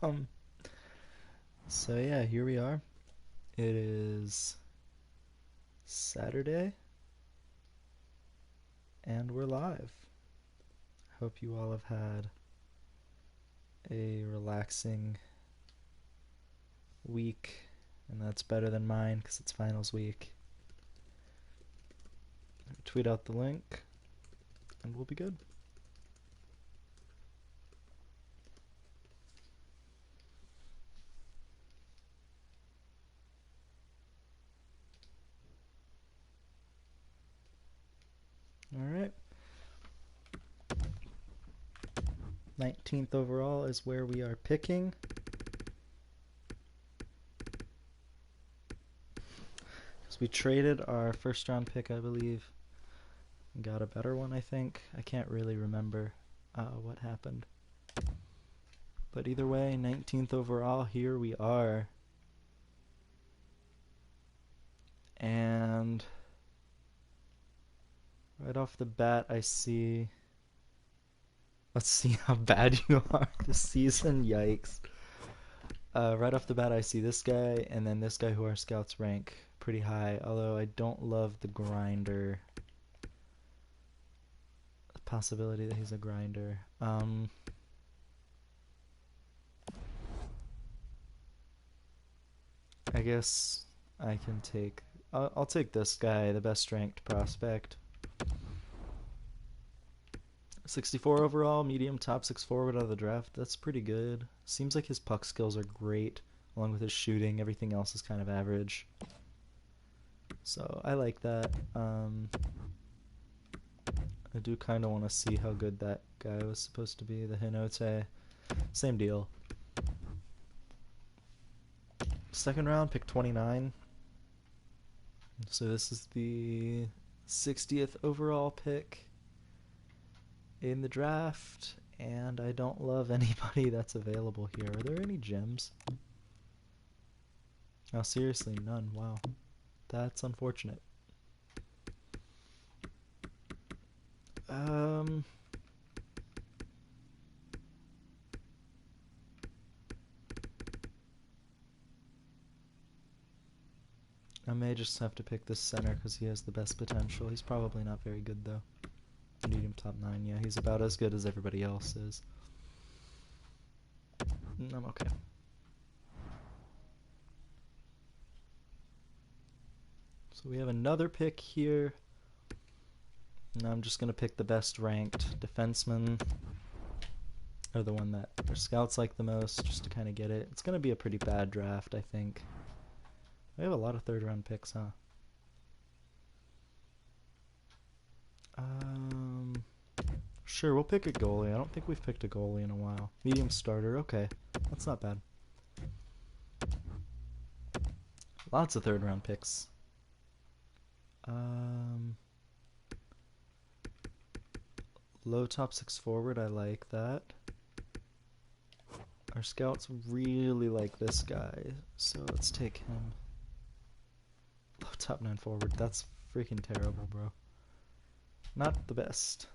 um, so yeah, here we are. It is Saturday, and we're live. Hope you all have had a relaxing week, and that's better than mine because it's finals week. Tweet out the link, and we'll be good. All right. 19th overall is where we are picking. So we traded our first round pick, I believe, and got a better one, I think. I can't really remember what happened. But either way, 19th overall, here we are. And right off the bat, I see. Let's see how bad you are this season. Yikes. Right off the bat, I see this guy and then this guy who our scouts rank pretty high. Although I don't love the grinder. The possibility that he's a grinder. I guess I can take. I'll take this guy, the best ranked prospect. 64 overall, medium top 6 forward out of the draft. That's pretty good. Seems like his puck skills are great, along with his shooting. Everything else is kind of average. So I like that. I do kind of want to see how good that guy was supposed to be, the Hinote. Same deal. Second round, pick 29. So this is the 60th overall pick in the draft, and I don't love anybody that's available here. Are there any gems? Oh, seriously, none. Wow. That's unfortunate. I may just have to pick this center because he has the best potential. He's probably not very good, though. Medium top 9, yeah. He's about as good as everybody else is. I'm okay. So we have another pick here. And I'm just going to pick the best ranked defenseman. Or the one that our scouts like the most, just to kind of get it. It's going to be a pretty bad draft, I think. We have a lot of third round picks, huh? Sure, we'll pick a goalie. I don't think we've picked a goalie in a while. Medium starter, okay. That's not bad. Lots of third round picks. Low top 6 forward, I like that. Our scouts really like this guy, so let's take him. Low top 9 forward, that's freaking terrible, bro. Not the best.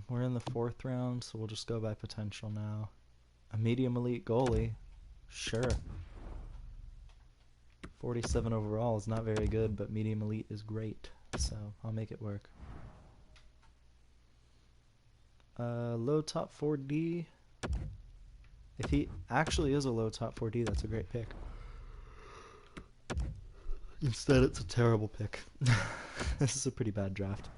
We're in the 4th round, so we'll just go by potential now. A medium elite goalie, sure. 47 overall is not very good, but medium elite is great, so I'll make it work. Low top 4D. If he actually is a low top 4D, that's a great pick. Instead, it's a terrible pick. This is a pretty bad draft.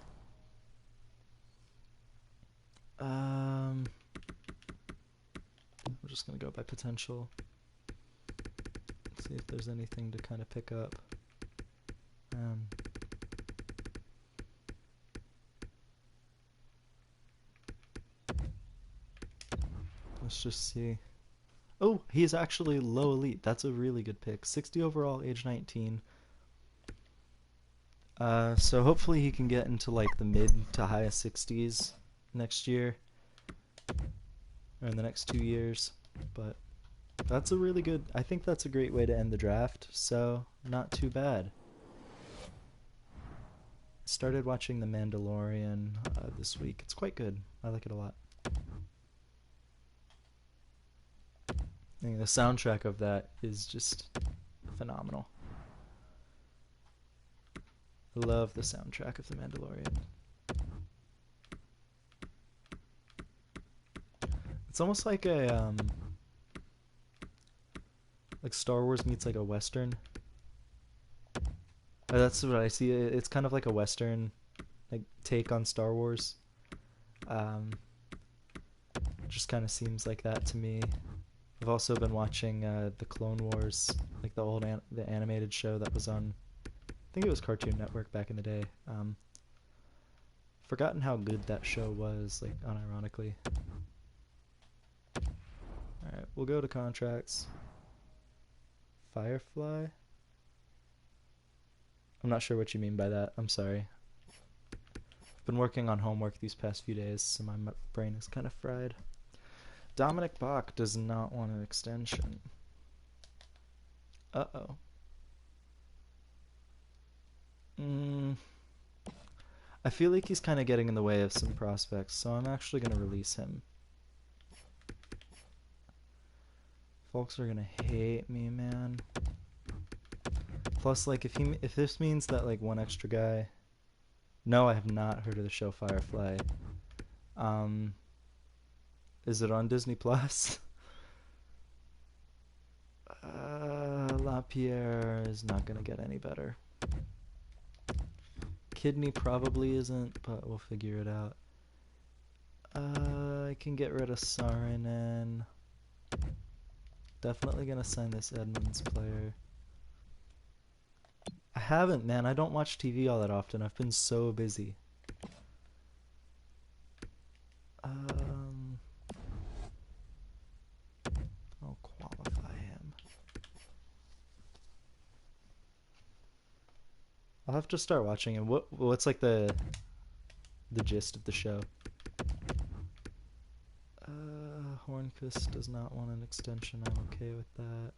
We're just gonna go by potential. See if there's anything to kind of pick up. Let's just see. Oh, he's actually low elite. That's a really good pick. 60 overall, age 19. So hopefully he can get into like the mid to high 60s next year. Or in the next 2 years. But that's a really good, I think that's a great way to end the draft. So not too bad. started watching The Mandalorian this week. It's quite good. I like it a lot. And the soundtrack of that is just phenomenal. I love the soundtrack of The Mandalorian. It's almost like a like Star Wars meets like a Western. That's what I see. It's kind of like a Western like take on Star Wars. Just kind of seems like that to me. I've also been watching the Clone Wars, like the old the animated show that was on, I think it was Cartoon Network back in the day. Forgotten how good that show was, like unironically. Alright, we'll go to contracts. Firefly? I'm not sure what you mean by that. I'm sorry. I've been working on homework these past few days, so my brain is kind of fried. Dominic Bach does not want an extension. Uh-oh. I feel like he's kind of getting in the way of some prospects, so I'm actually going to release him. Folks are going to hate me, man. Plus, like, if this means that, like, one extra guy... No, I have not heard of the show Firefly. Is it on Disney Plus? LaPierre is not going to get any better. Kidney probably isn't, but we'll figure it out. I can get rid of Saarinen. Definitely going to sign this Edmonds player. I haven't, man. I don't watch TV all that often. I've been so busy. I'll qualify him. I'll have to start watching him. What's like the gist of the show? Hornquist does not want an extension. I'm okay with that.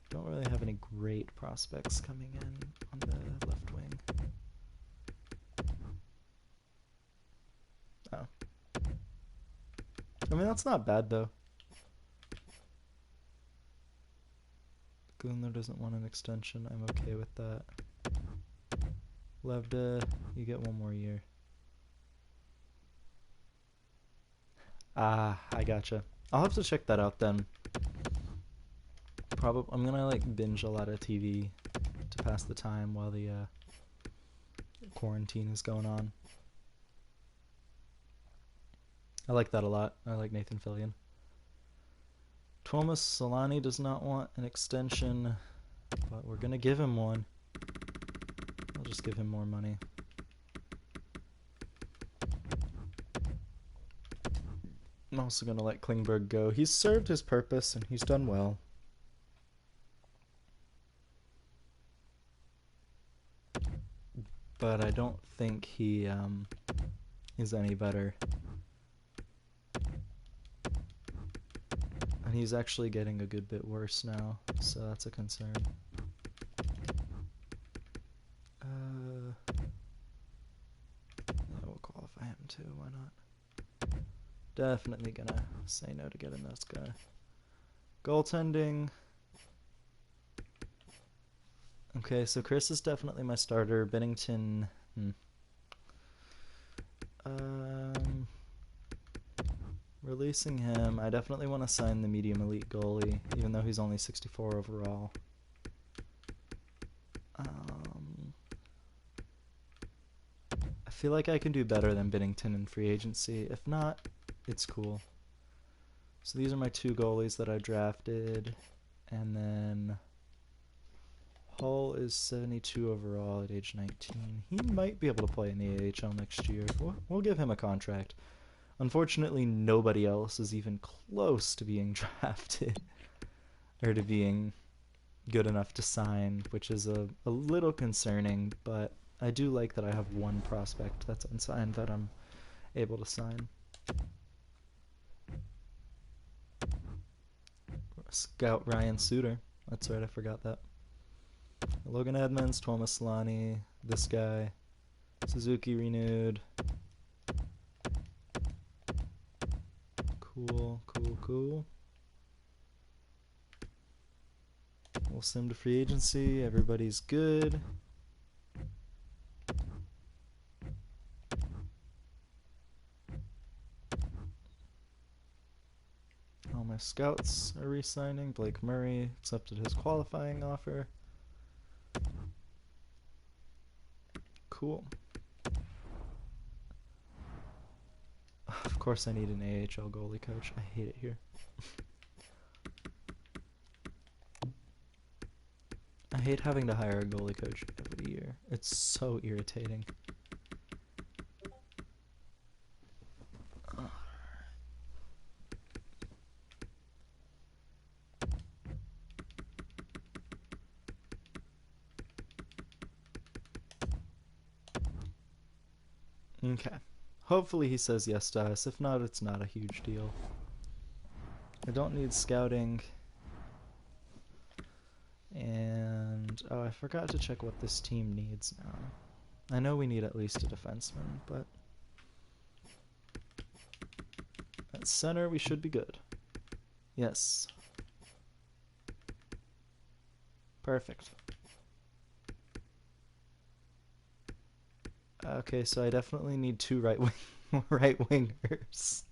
Don't really have any great prospects coming in on the left wing. Oh. I mean, that's not bad, though. Gunler doesn't want an extension. I'm okay with that. Levda, you get one more year. Ah, I gotcha. I'll have to check that out then. I'm gonna like binge a lot of TV to pass the time while the quarantine is going on. I like that a lot. I like Nathan Fillion. Tuomas Solani does not want an extension, but we're gonna give him one. I'll just give him more money. I'm also gonna let Klingberg go. He's served his purpose and he's done well. But I don't think he is any better. And he's actually getting a good bit worse now, so that's a concern. Yeah, we'll qualify him too, why not? Definitely gonna say no to getting this guy. Goaltending. Okay, so Chris is definitely my starter. Bennington, releasing him. I definitely want to sign the medium elite goalie, even though he's only 64 overall. I feel like I can do better than Bennington in free agency. If not, it's cool. So these are my two goalies that I drafted, and then Hull is 72 overall at age 19. He might be able to play in the AHL next year. We'll give him a contract. Unfortunately, nobody else is even close to being drafted or to being good enough to sign, which is a little concerning, but I do like that I have one prospect that's unsigned that I'm able to sign. Scout Ryan Suter. That's right, I forgot that. Logan Edmonds, Tuomas Solani, this guy. Suzuki renewed. Cool, cool, cool. We'll send to free agency. Everybody's good. All my scouts are re-signing. Blake Murray accepted his qualifying offer. Cool. Of course I need an AHL goalie coach. I hate it here. I hate having to hire a goalie coach every year. It's so irritating. Okay. Hopefully he says yes to us. If not, it's not a huge deal. I don't need scouting. And, oh, I forgot to check what this team needs now. I know we need at least a defenseman, but at center we should be good. Yes. Perfect. Okay, so I definitely need two right wingers.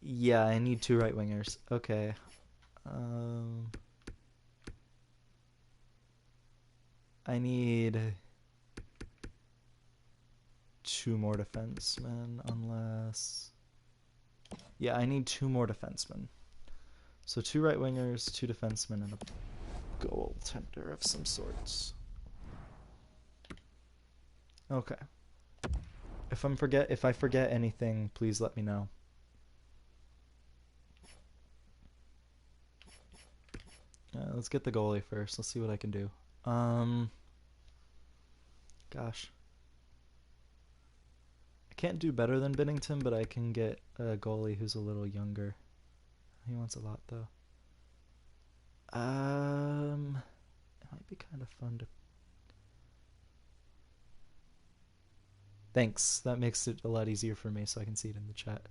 Yeah, I need two right wingers. Okay. I need two more defensemen, unless... Yeah, I need two more defensemen. So two right wingers, two defensemen, and a goaltender of some sorts. Okay. If I forget anything, please let me know. Let's get the goalie first. Let's see what I can do. Gosh. I can't do better than Binnington, but I can get a goalie who's a little younger. He wants a lot, though. It might be kind of fun to... Thanks. That makes it a lot easier for me so I can see it in the chat.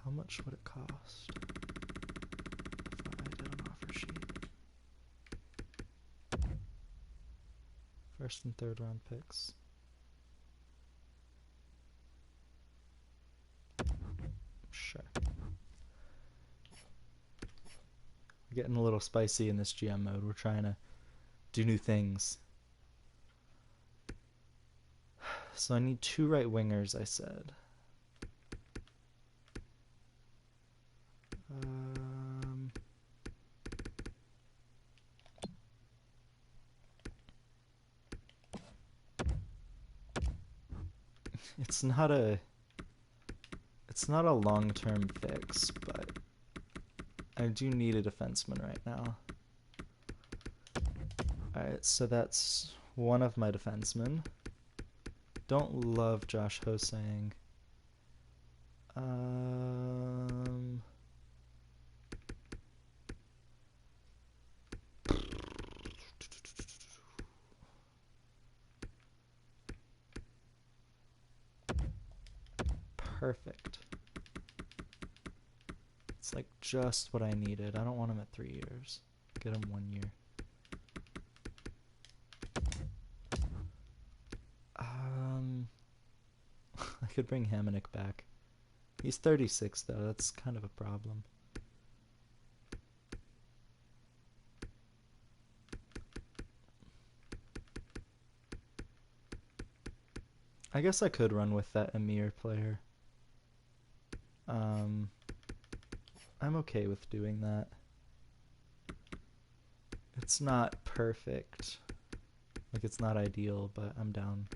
How much would it cost if I did an offer sheet? First and third round picks. Sure. We're getting a little spicy in this GM mode. We're trying to do new things. So I need two right wingers, I said. It's not a long-term fix, but I do need a defenseman right now. Alright, so that's one of my defensemen. Don't love Josh Hosang. Perfect. It's like just what I needed. I don't want him at 3 years. Get him 1 year. I could bring Hamonic back. He's 36 though, that's kind of a problem. I guess I could run with that Emir player. I'm okay with doing that. It's not perfect. Like, it's not ideal, but I'm down.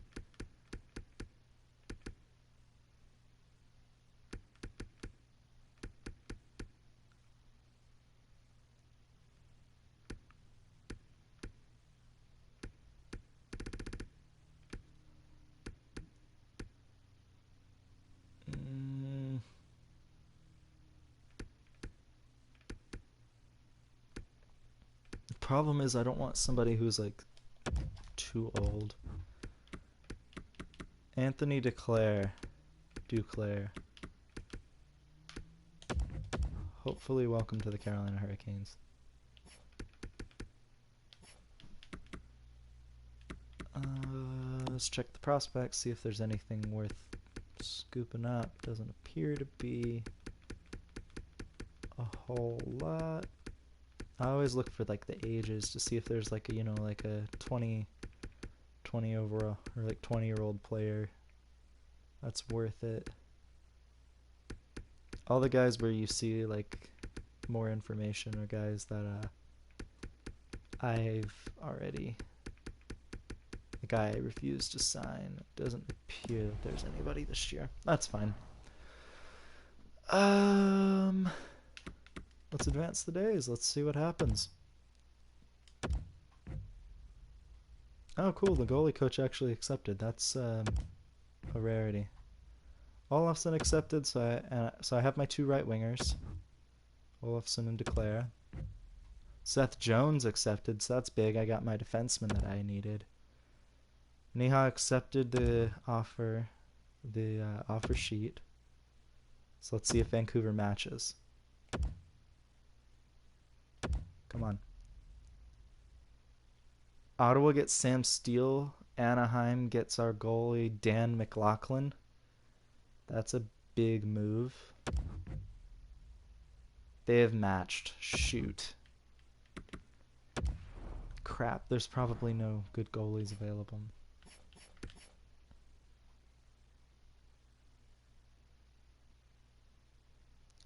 Problem is I don't want somebody who's like too old. Anthony Duclair. Hopefully welcome to the Carolina Hurricanes. Let's check the prospects, see if there's anything worth scooping up. Doesn't appear to be a whole lot. I always look for like the ages to see if there's like a, you know, like a 20 overall or like 20-year-old player that's worth it. All the guys where you see like more information are guys that I've already, the guy I refused to sign. It doesn't appear that there's anybody this year. That's fine. Let's advance the days. Let's see what happens. Oh, cool. The goalie coach actually accepted. That's a rarity. Olofsson accepted, so I have my 2 right wingers, Olofsson and Duclair. Seth Jones accepted, so that's big. I got my defenseman that I needed. Neha accepted the offer sheet. So let's see if Vancouver matches. Come on. Ottawa gets Sam Steele. Anaheim gets our goalie Dan McLaughlin. That's a big move. They have matched. Shoot. Crap, there's probably no good goalies available.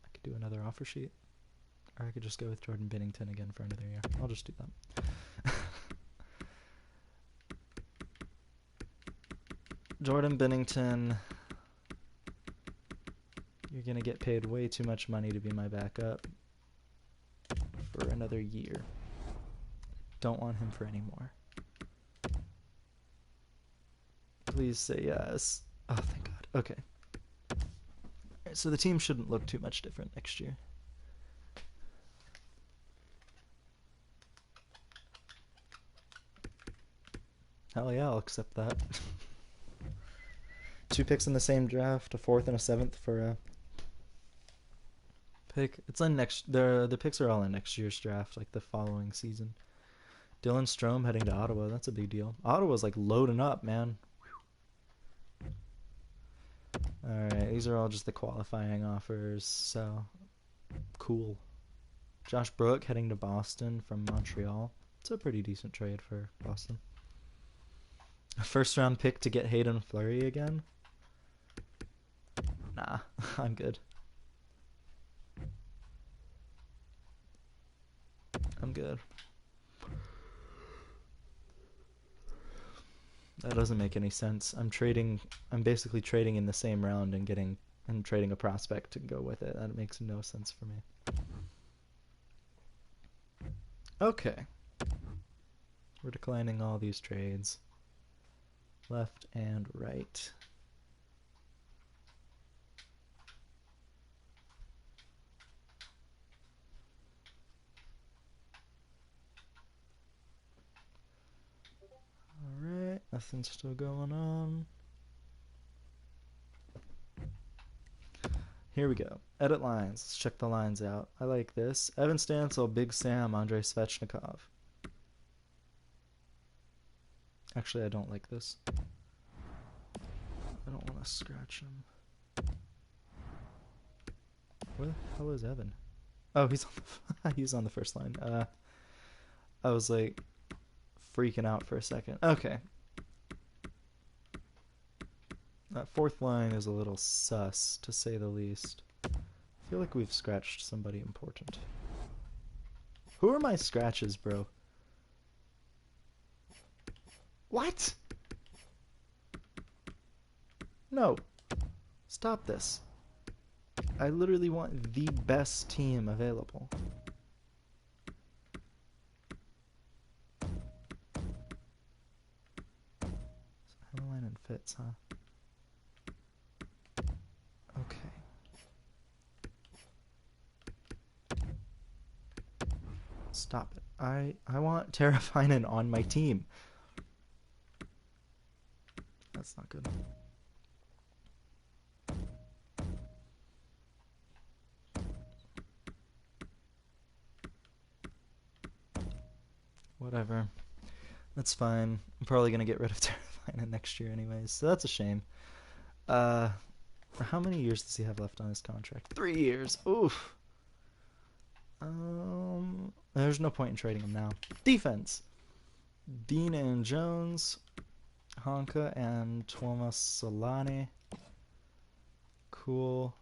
I could do another offer sheet. Or I could just go with Jordan Binnington again for another year. I'll just do that. Jordan Binnington, you're going to get paid way too much money to be my backup for another year. Don't want him for any more. Please say yes. Oh, thank God. Okay. Alright, so the team shouldn't look too much different next year. Hell yeah, I'll accept that. 2 picks in the same draft, a 4th and a 7th for a pick. It's on next. The picks are all in next year's draft, like the following season. Dylan Strome heading to Ottawa. That's a big deal. Ottawa's like loading up, man. Alright, these are all just the qualifying offers, so cool. Josh Brook heading to Boston from Montreal. It's a pretty decent trade for Boston. A 1st round pick to get Hayden Fleury again? Nah, I'm good. I'm good. That doesn't make any sense. I'm basically trading in the same round and trading a prospect to go with it. That makes no sense for me. Okay. We're declining all these trades. Left and right. Alright, nothing's still going on. Here we go. Edit lines. Let's check the lines out. I like this. Evan Stansel, Big Sam, Andrei Svechnikov. Actually, I don't like this. I don't want to scratch him. Where the hell is Evan? Oh, he's on the first line. I was like freaking out for a second. Okay. That 4th line is a little sus, to say the least. I feel like we've scratched somebody important. Who are my scratches, bro? What? No. Stop this. I literally want the best team available. Hammerline and Fitz, huh? Okay. Let's Stop it. I want Terrafinan on my team. That's not good. Whatever. That's fine. I'm probably gonna get rid of Terrafinan next year anyways, so that's a shame. How many years does he have left on his contract? 3 years. Oof. There's no point in trading him now. Defense. Dean and Jones, Honka and Tuomas Solani. Cool.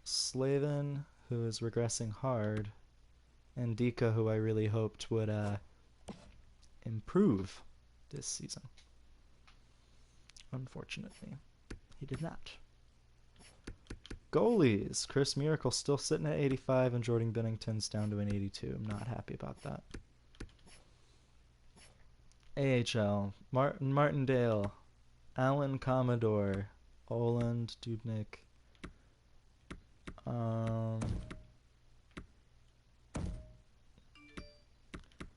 Slavin, who is regressing hard, and Dika, who I really hoped would improve this season. Unfortunately, he did not. Goalies. Chris Miracle still sitting at 85 and Jordan Binnington's down to an 82. I'm not happy about that. AHL. Martin Martindale. Alan Commodore. Oland Dubnik.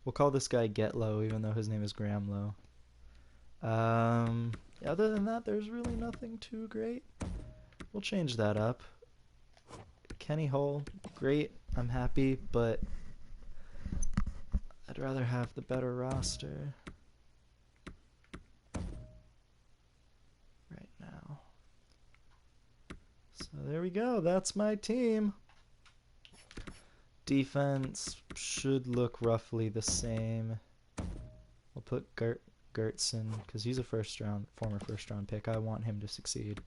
We'll call this guy Getlow, even though his name is Graham Lowe. Other than that, there's really nothing too great. We'll change that up. Kenny Hull, great. I'm happy, but I'd rather have the better roster right now. So there we go. That's my team. Defense should look roughly the same. I'll put Gertson because he's a former first round pick. I want him to succeed.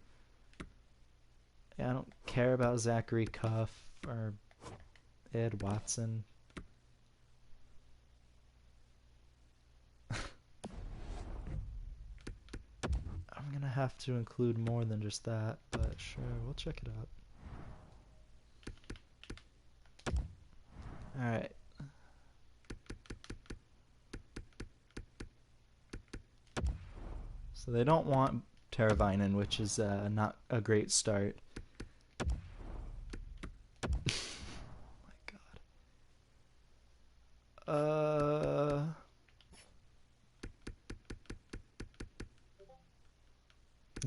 Yeah, I don't care about Zachary Cuff or Ed Watson. I'm gonna have to include more than just that, but sure, we'll check it out. Alright. So they don't want Teravainen, which is not a great start.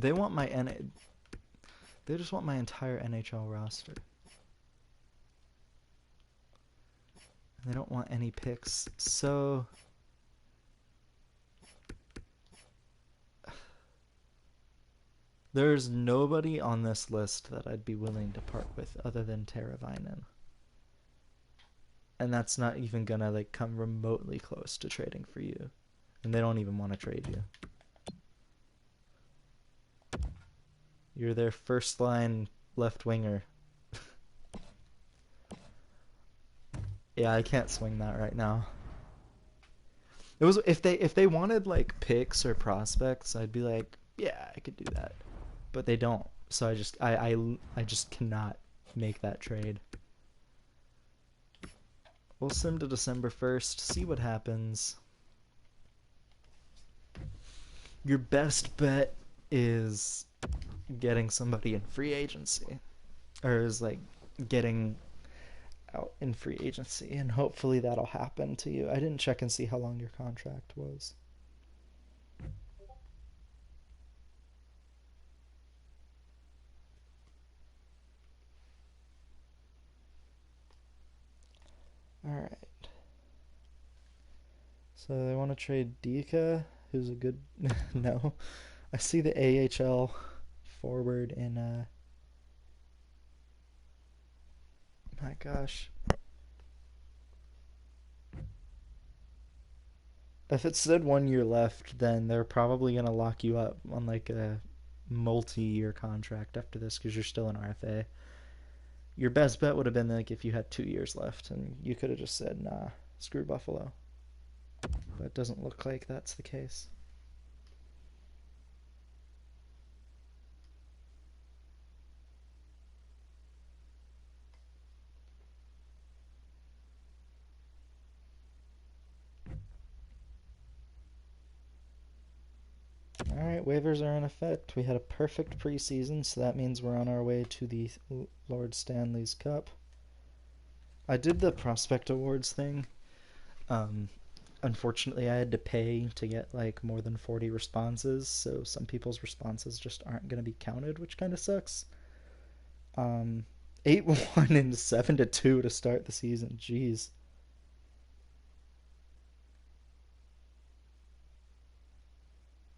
They want my They just want my entire NHL roster. They don't want any picks. So there's nobody on this list that I'd be willing to part with other than Teravainen. And that's not even gonna like come remotely close to trading for you. And they don't even want to trade you. You're their first line left winger. Yeah, I can't swing that right now. It was if they wanted like picks or prospects, I'd be like, yeah, I could do that. But they don't. So I just cannot make that trade. We'll sim to December 1st, see what happens. Your best bet is getting somebody in free agency, or is like getting out in free agency, and hopefully that'll happen to you. I didn't check and see how long your contract was. Alright. So they want to trade Dika, who's a good... No. I see the AHL forward in... My gosh. If it said 1 year left, then they're probably going to lock you up on like a multi-year contract after this because you're still an RFA. Your best bet would have been like if you had 2 years left and you could have just said, nah, screw Buffalo. But it doesn't look like that's the case. Alright, waivers are in effect. We had a perfect preseason, so that means we're on our way to the Lord Stanley's Cup. I did the Prospect Awards thing. Um, Unfortunately, I had to pay to get like more than 40 responses, so some people's responses just aren't going to be counted, which kind of sucks. Um, 8-1 and 7-2 to start the season. Jeez.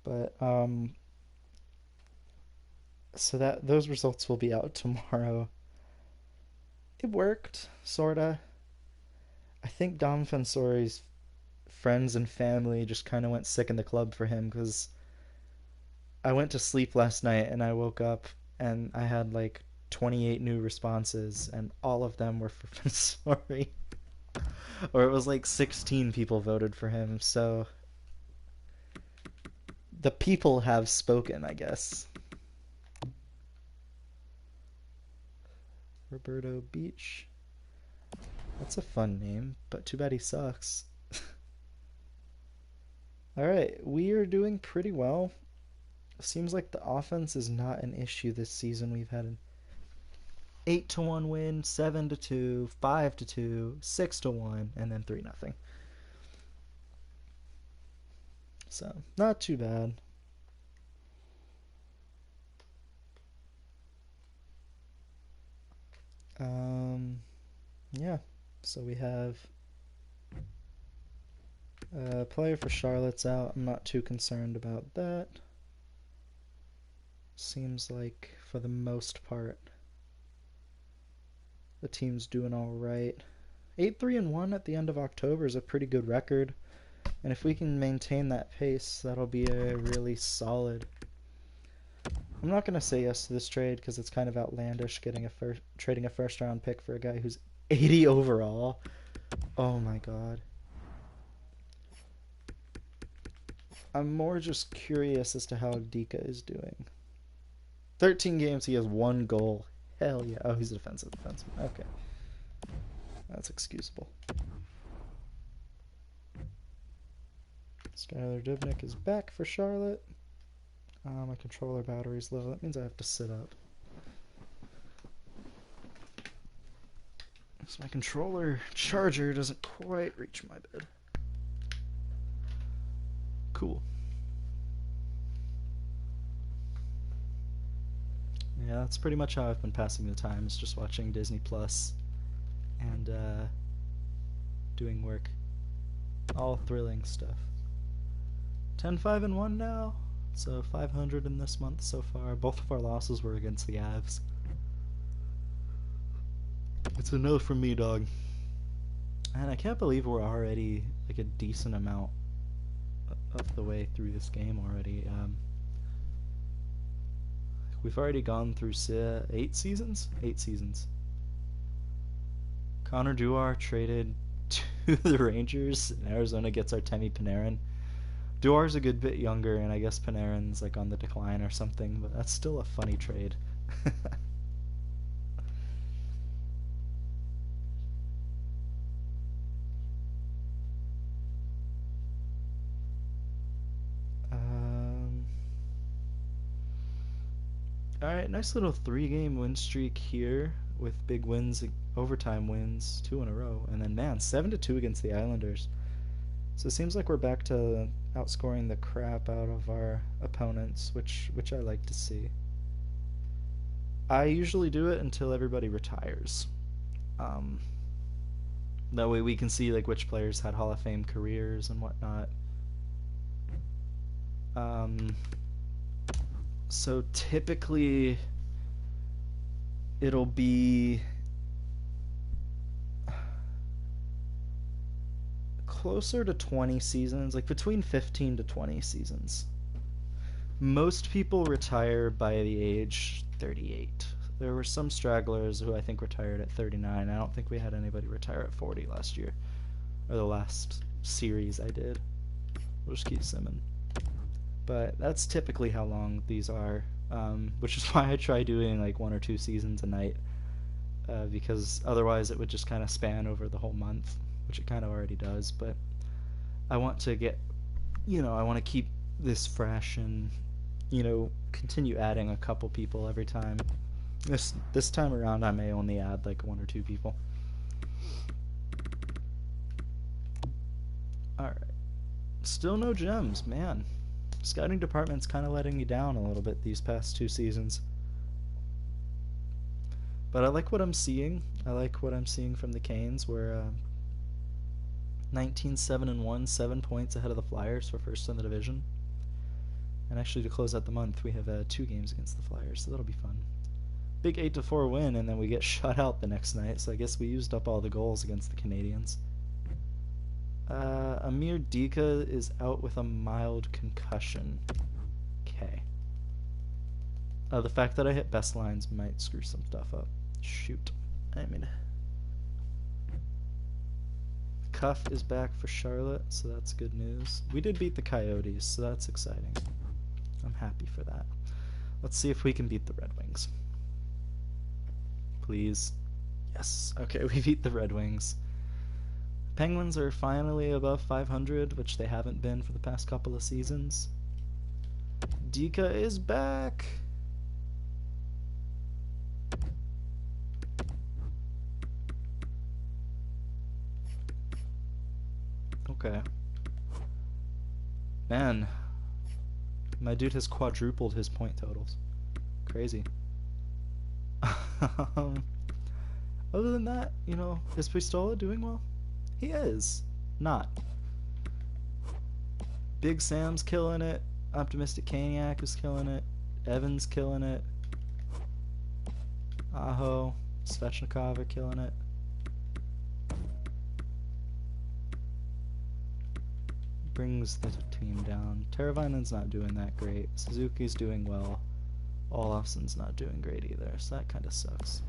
But so that those results will be out tomorrow. It worked, sorta. I think Dom Fensori's friends and family just kind of went sick in the club for him because I went to sleep last night and I woke up and I had like 28 new responses and all of them were for Fensori. Or it was like 16 people voted for him, so the people have spoken, I guess. Roberto Beach. That's a fun name, but too bad he sucks. Alright, we are doing pretty well. Seems like the offense is not an issue this season. We've had an 8-1 win, 7-2, 5-2, 6-1, and then 3-0. So, not too bad. Yeah. So we have a player for Charlotte's out. I'm not too concerned about that. Seems like for the most part the team's doing all right. 8-3-1 at the end of October is a pretty good record, and if we can maintain that pace, that'll be a really solid. I'm not gonna say yes to this trade because it's kind of outlandish trading a first round pick for a guy who's 80 overall. Oh my god. I'm more just curious as to how Dika is doing. 13 games, he has 1 goal. Hell yeah. Oh, he's a defensive defenseman. Okay. That's excusable. Skylar Dubnik is back for Charlotte. My controller battery's low. That means I have to sit up. So my controller charger doesn't quite reach my bed. Cool. Yeah, that's pretty much how I've been passing the time, is just watching Disney Plus and doing work. All thrilling stuff. 10-5-1 now, so 500 in this month so far. Both of our losses were against the Avs. It's a no from me, dog. And I can't believe we're already like a decent amount of the way through this game already. We've already gone through 8 seasons? 8 seasons. Connor Duar traded to the Rangers, and Arizona gets Artemi Panarin. Duar's a good bit younger, and I guess Panarin's like on the decline or something, but that's still a funny trade. Alright, nice little 3-game win streak here with big wins, overtime wins, 2 in a row. And then, man, 7-2 against the Islanders. So it seems like we're back to outscoring the crap out of our opponents, which I like to see. I usually do it until everybody retires. That way we can see like which players had Hall of Fame careers and whatnot. So typically it'll be closer to 20 seasons, like between 15 to 20 seasons. Most people retire by the age 38. There were some stragglers who I think retired at 39. I don't think we had anybody retire at 40 last year, or the last series I did. We'll just keep simming. But that's typically how long these are, which is why I try doing like 1 or 2 seasons a night, because otherwise it would just kind of span over the whole month, which it kind of already does. But I want to get, I want to keep this fresh and, continue adding a couple people every time. This time around I may only add like 1 or 2 people. Alright. Still no gems, man. Scouting department's kind of letting me down a little bit these past 2 seasons. But I like what I'm seeing. I like what I'm seeing from the Canes. We're 19-7-1, 7 points ahead of the Flyers for first in the division. And actually, to close out the month, we have 2 games against the Flyers, so that'll be fun. Big 8-4 win, and then we get shut out the next night, so I guess we used up all the goals against the Canadiens. Amir Dika is out with a mild concussion. Okay. The fact that I hit best lines might screw some stuff up. Shoot. I mean, Cuff is back for Charlotte, so that's good news. We did beat the Coyotes, so that's exciting. I'm happy for that. Let's see if we can beat the Red Wings. Please. Yes. Okay, we beat the Red Wings. Penguins are finally above 500, which they haven't been for the past couple of seasons. Dika is back. Okay. Man, my dude has quadrupled his point totals. Crazy. Other than that, you know, is Pistola doing well? He is. Not. Big Sam's killing it. Optimistic Caniac is killing it. Evan's killing it. Aho, Svechnikov are killing it. Brings the team down. Teravainen's not doing that great. Suzuki's doing well. Olofsson's not doing great either, so that kind of sucks.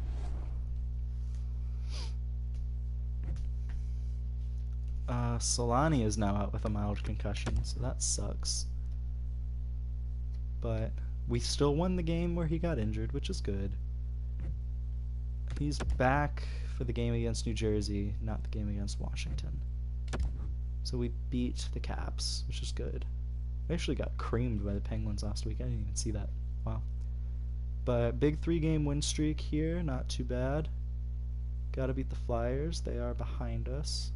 Solani is now out with a mild concussion, so that sucks. But we still won the game where he got injured, which is good. He's back for the game against New Jersey, not the game against Washington. So we beat the Caps, which is good. We actually got creamed by the Penguins last week. I didn't even see that. Wow. But big 3-game win streak here, not too bad. Gotta beat the Flyers. They are behind us.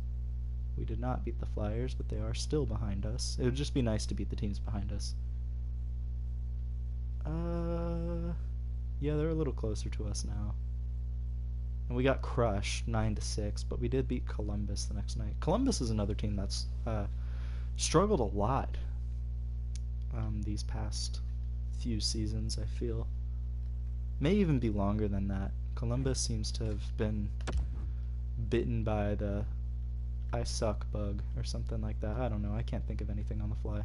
We did not beat the Flyers, but they are still behind us. It would just be nice to beat the teams behind us. Yeah, they're a little closer to us now. And we got crushed 9-6, but we did beat Columbus the next night. Columbus is another team that's struggled a lot these past few seasons, I feel. May even be longer than that. Columbus seems to have been bitten by the I suck bug or something like that. I don't know. I can't think of anything on the fly.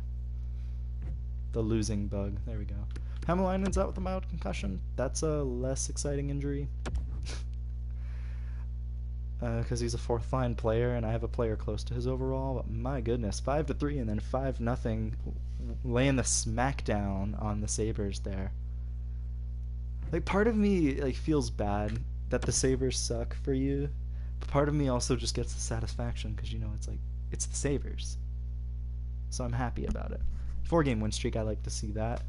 The losing bug. There we go. Hämäläinen's out with a mild concussion. That's a less exciting injury. Because he's a 4th-line player, and I have a player close to his overall. But my goodness, 5-3 and then 5-0, laying the smackdown on the Sabres there. Like, part of me like feels bad that the Sabres suck for you, but part of me also just gets the satisfaction because, you know, it's like, it's the Sabres. So I'm happy about it. 4-game win streak, I like to see that.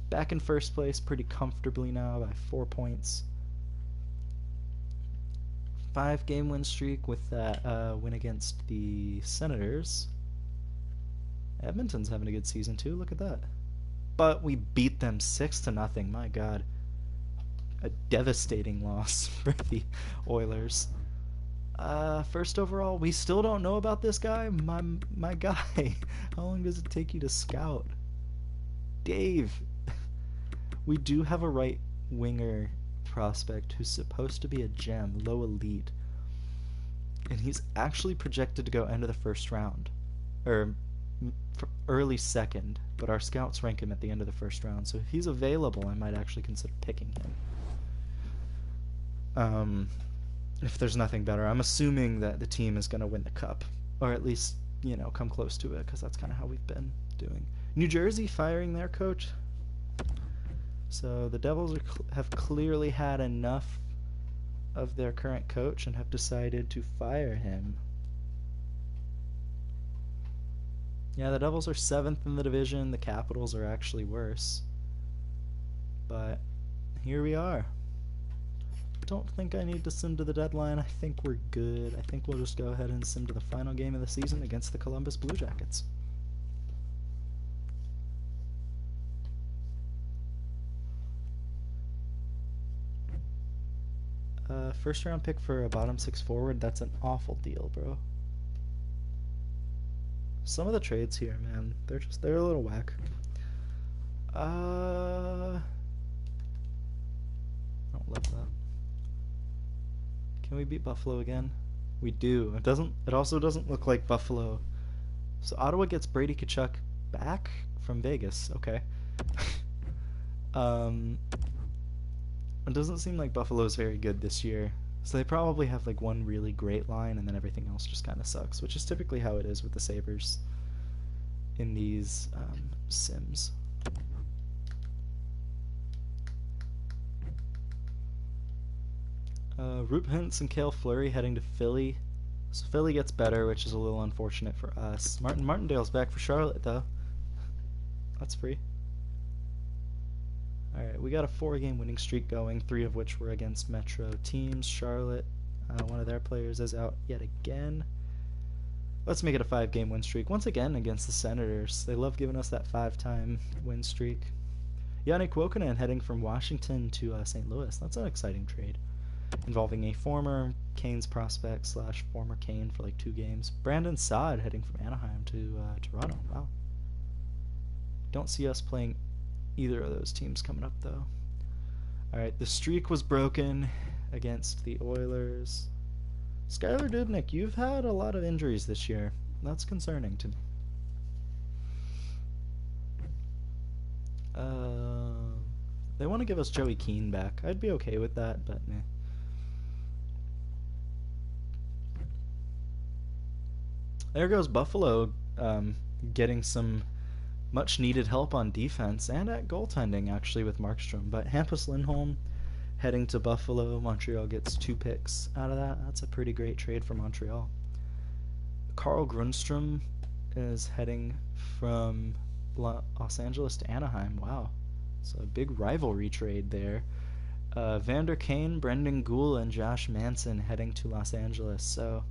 Back in first place pretty comfortably now by 4 points. 5-game win streak with that win against the Senators. Edmonton's having a good season too, look at that. But we beat them 6-0, my god. A devastating loss for the Oilers. First overall, we still don't know about this guy. My guy. How long does it take you to scout? Dave. We do have a right winger prospect who's supposed to be a gem, low elite. And he's actually projected to go end of the first round. Or early second. But our scouts rank him at the end of the first round. So if he's available, I might actually consider picking him. If there's nothing better. I'm assuming that the team is going to win the cup. Or at least, you know, come close to it. Because that's kind of how we've been doing. New Jersey firing their coach. So the Devils have clearly had enough of their current coach and have decided to fire him. Yeah, the Devils are 7th in the division. The Capitals are actually worse. But here we are. don't think I need to sim to the deadline. I think we're good. I think we'll just go ahead and sim to the final game of the season against the Columbus Blue Jackets. First round pick for a bottom 6 forward, that's an awful deal, bro. Some of the trades here, man, they're a little whack. I don't love that. Can we beat Buffalo again? We do. It also doesn't look like Buffalo. So Ottawa gets Brady Tkachuk back from Vegas. Okay. It doesn't seem like Buffalo's very good this year. So they probably have like one really great line and then everything else just kind of sucks, which is typically how it is with the Sabres in these sims. Root Hintz and Cale Fleury heading to Philly. So Philly gets better, which is a little unfortunate for us. Martin Martindale's back for Charlotte, though. That's free. Alright, we got a 4-game winning streak going, 3 of which were against Metro teams. Charlotte, one of their players is out yet again. Let's make it a 5-game win streak. Once again against the Senators. They love giving us that 5-time win streak. Yannick Wokanen heading from Washington to St. Louis. That's an exciting trade, involving a former Canes prospect slash former Cane for like 2 games. Brandon Saad heading from Anaheim to Toronto. Wow. Don't see us playing either of those teams coming up, though. Alright, the streak was broken against the Oilers. Skylar Dubnyk, you've had a lot of injuries this year. That's concerning to me. They want to give us Joey Keane back. I'd be okay with that, but nah. There goes Buffalo getting some much-needed help on defense and at goaltending, actually, with Markstrom. But Hampus Lindholm heading to Buffalo. Montreal gets 2 picks out of that. That's a pretty great trade for Montreal. Carl Grundstrom is heading from Los Angeles to Anaheim. Wow. So a big rivalry trade there. Vander Kane, Brendan Gould, and Josh Manson heading to Los Angeles. So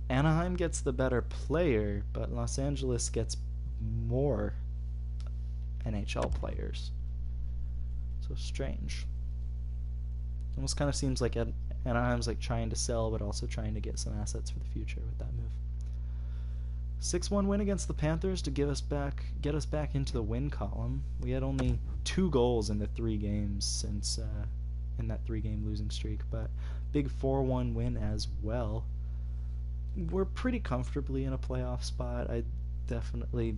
Anaheim gets the better player, but Los Angeles gets more NHL players. So strange. Almost kind of seems like Anaheim's like trying to sell, but also trying to get some assets for the future with that move. 6-1 win against the Panthers to get us back into the win column. We had only 2 goals in the 3 games since in that 3-game losing streak, but big 4-1 win as well. We're pretty comfortably in a playoff spot. I definitely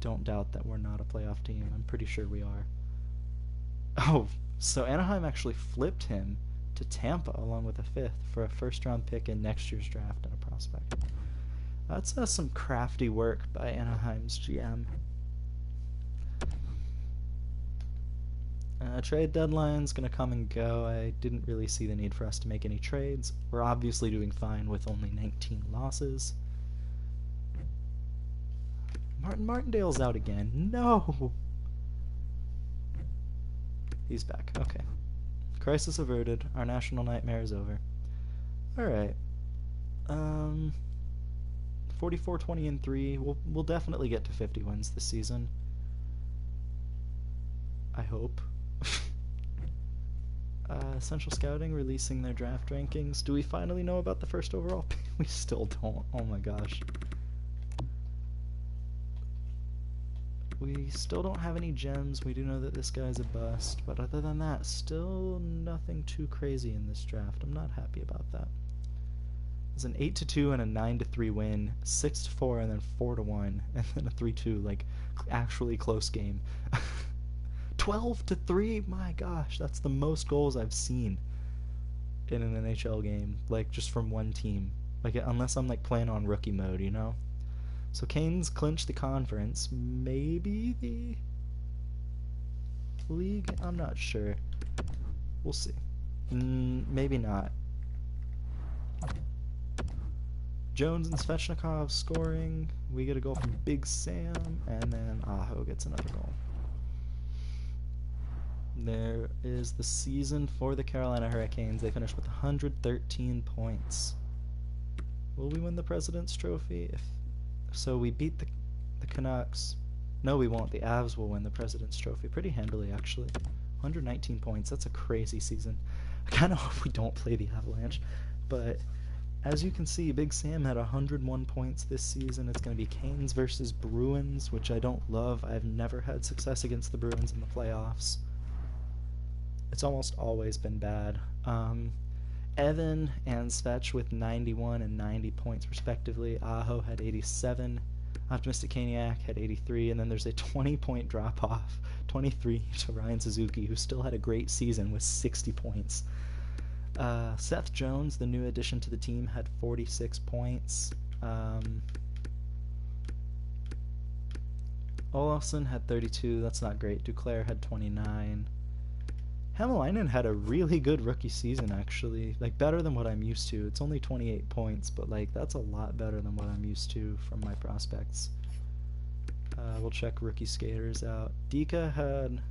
don't doubt that we're not a playoff team. I'm pretty sure we are. Oh, so Anaheim actually flipped him to Tampa along with a 5th for a first-round pick in next year's draft and a prospect. That's some crafty work by Anaheim's GM. Trade deadline's going to come and go. I didn't really see the need for us to make any trades. We're obviously doing fine with only 19 losses. Martin Martindale's out again. No! He's back. Okay. Crisis averted. Our national nightmare is over. Alright. 44-20-3. We'll definitely get to 50 wins this season. I hope. Central Scouting releasing their draft rankings. Do we finally know about the first overall pick? We still don't. Oh my gosh. We still don't have any gems. We do know that this guy's a bust, but other than that, still nothing too crazy in this draft. I'm not happy about that. It's an 8-2 and a 9-3 win, 6-4 and then 4-1, and then a 3-2, like actually close game. 12-3. My gosh, that's the most goals I've seen in an NHL game, like just from one team. Like unless I'm like playing on rookie mode, you know. So Canes clinched the conference. Maybe the league? I'm not sure. We'll see. Maybe not. Jones and Svechnikov scoring. We get a goal from Big Sam, and then Aho gets another goal. There is the season for the Carolina Hurricanes. They finished with 113 points. Will we win the President's Trophy? If so, we beat the Canucks. No, we won't. The Avs will win the President's Trophy pretty handily, actually. 119 points. That's a crazy season. I kind of hope we don't play the Avalanche, but as you can see, Big Sam had 101 points this season. It's going to be Canes versus Bruins, which I don't love. I've never had success against the Bruins in the playoffs. It's almost always been bad. Evan and Svetch with 91 and 90 points respectively. Aho had 87. Optimistic Caniac had 83, and then there's a 20-point drop-off, 23 to Ryan Suzuki, who still had a great season with 60 points. Seth Jones, the new addition to the team, had 46 points. Olofsson had 32. That's not great. Duclair had 29. Hämäläinen had a really good rookie season, actually. Like, better than what I'm used to. It's only 28 points, but, like, that's a lot better than what I'm used to from my prospects. We'll check rookie skaters out. Dika had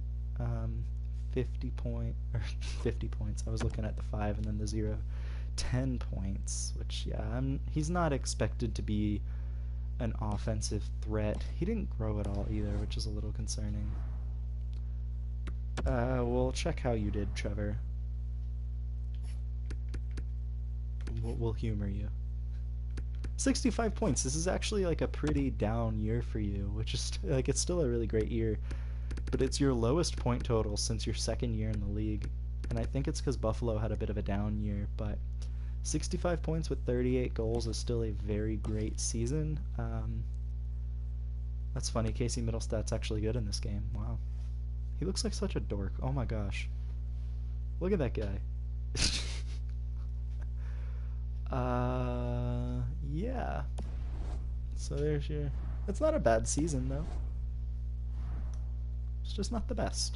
50 points. I was looking at the 5 and then the 0. 10 points, which, yeah, he's not expected to be an offensive threat. He didn't grow at all either, which is a little concerning. We'll check how you did, Trevor. We'll humor you. 65 points. This is actually like a pretty down year for you, which is like, it's still a really great year, but it's your lowest point total since your second year in the league, and I think it's because Buffalo had a bit of a down year, but 65 points with 38 goals is still a very great season. That's funny. Casey Middlestad's actually good in this game. Wow. He looks like such a dork. Oh my gosh. Look at that guy. Yeah. So there's your... It's not a bad season, though. It's just not the best.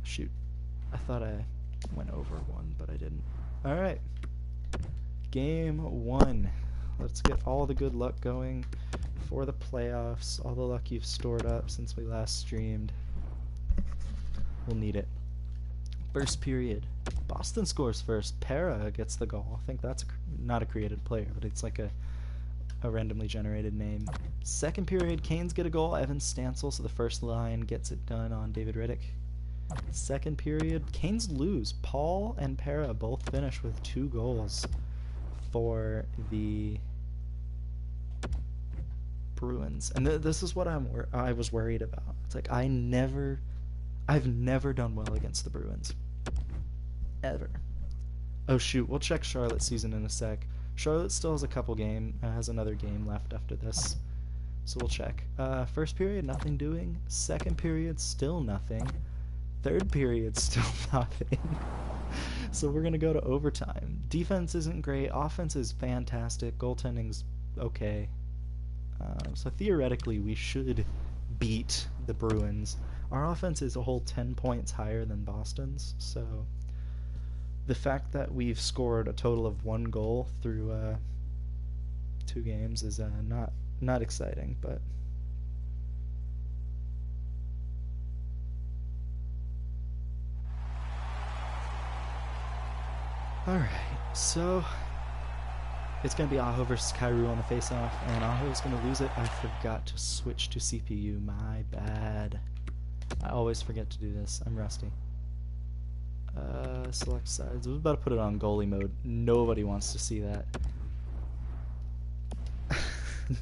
Shoot. I thought I went over one, but I didn't. Alright. Game 1. Let's get all the good luck going for the playoffs. All the luck you've stored up since we last streamed. We'll need it. First period. Boston scores first. Para gets the goal. I think that's not a created player, but it's like a randomly generated name. Second period, Canes get a goal. Evan Stancil, so the first line gets it done on David Riddick. Second period, Canes lose. Paul and Para both finish with 2 goals for the Bruins. And this is what I was worried about. It's like I've never done well against the Bruins. Ever. Oh shoot, we'll check Charlotte's season in a sec. Charlotte still has another game left after this, so we'll check. First period, nothing doing. Second period, still nothing. Third period, still nothing. So we're gonna go to overtime. Defense isn't great. Offense is fantastic. Goaltending's okay. So theoretically, we should beat the Bruins. Our offense is a whole 10 points higher than Boston's, so the fact that we've scored a total of 1 goal through 2 games is not exciting, but alright, so it's going to be Aho versus Kyrou on the face-off, and Aho's going to lose it. I forgot to switch to CPU. My bad. I always forget to do this. I'm rusty. Select sides. I was about to put it on goalie mode. Nobody wants to see that.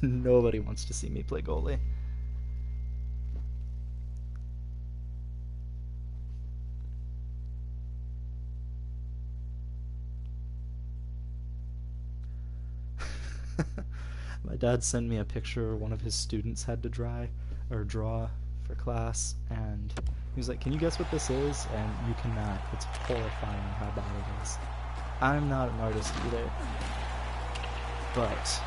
Nobody wants to see me play goalie. My dad sent me a picture one of his students had to draw for class, and he was like, "Can you guess what this is?" And you cannot. It's horrifying how bad it is. I'm not an artist either, but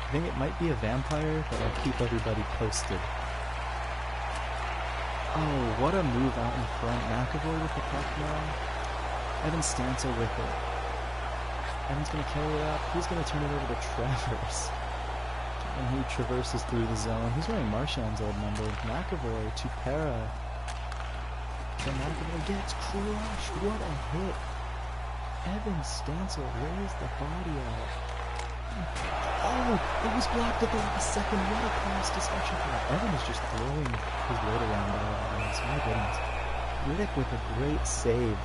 I think it might be a vampire, but I'll keep everybody posted. Oh, what a move out in front. McAvoy with the puck now. Evan Stancil with it. Evan's going to carry it up. He's going to turn it over to Travers. And he traverses through the zone. He's wearing Marchand's old number. McAvoy to Para. So McAvoy gets crushed. What a hit. Evan Stancil lays the body out. Oh, it was blocked at the last second. What a cross to Svechnikov. Evan is just throwing his weight around all at once. My goodness. Riddick with a great save.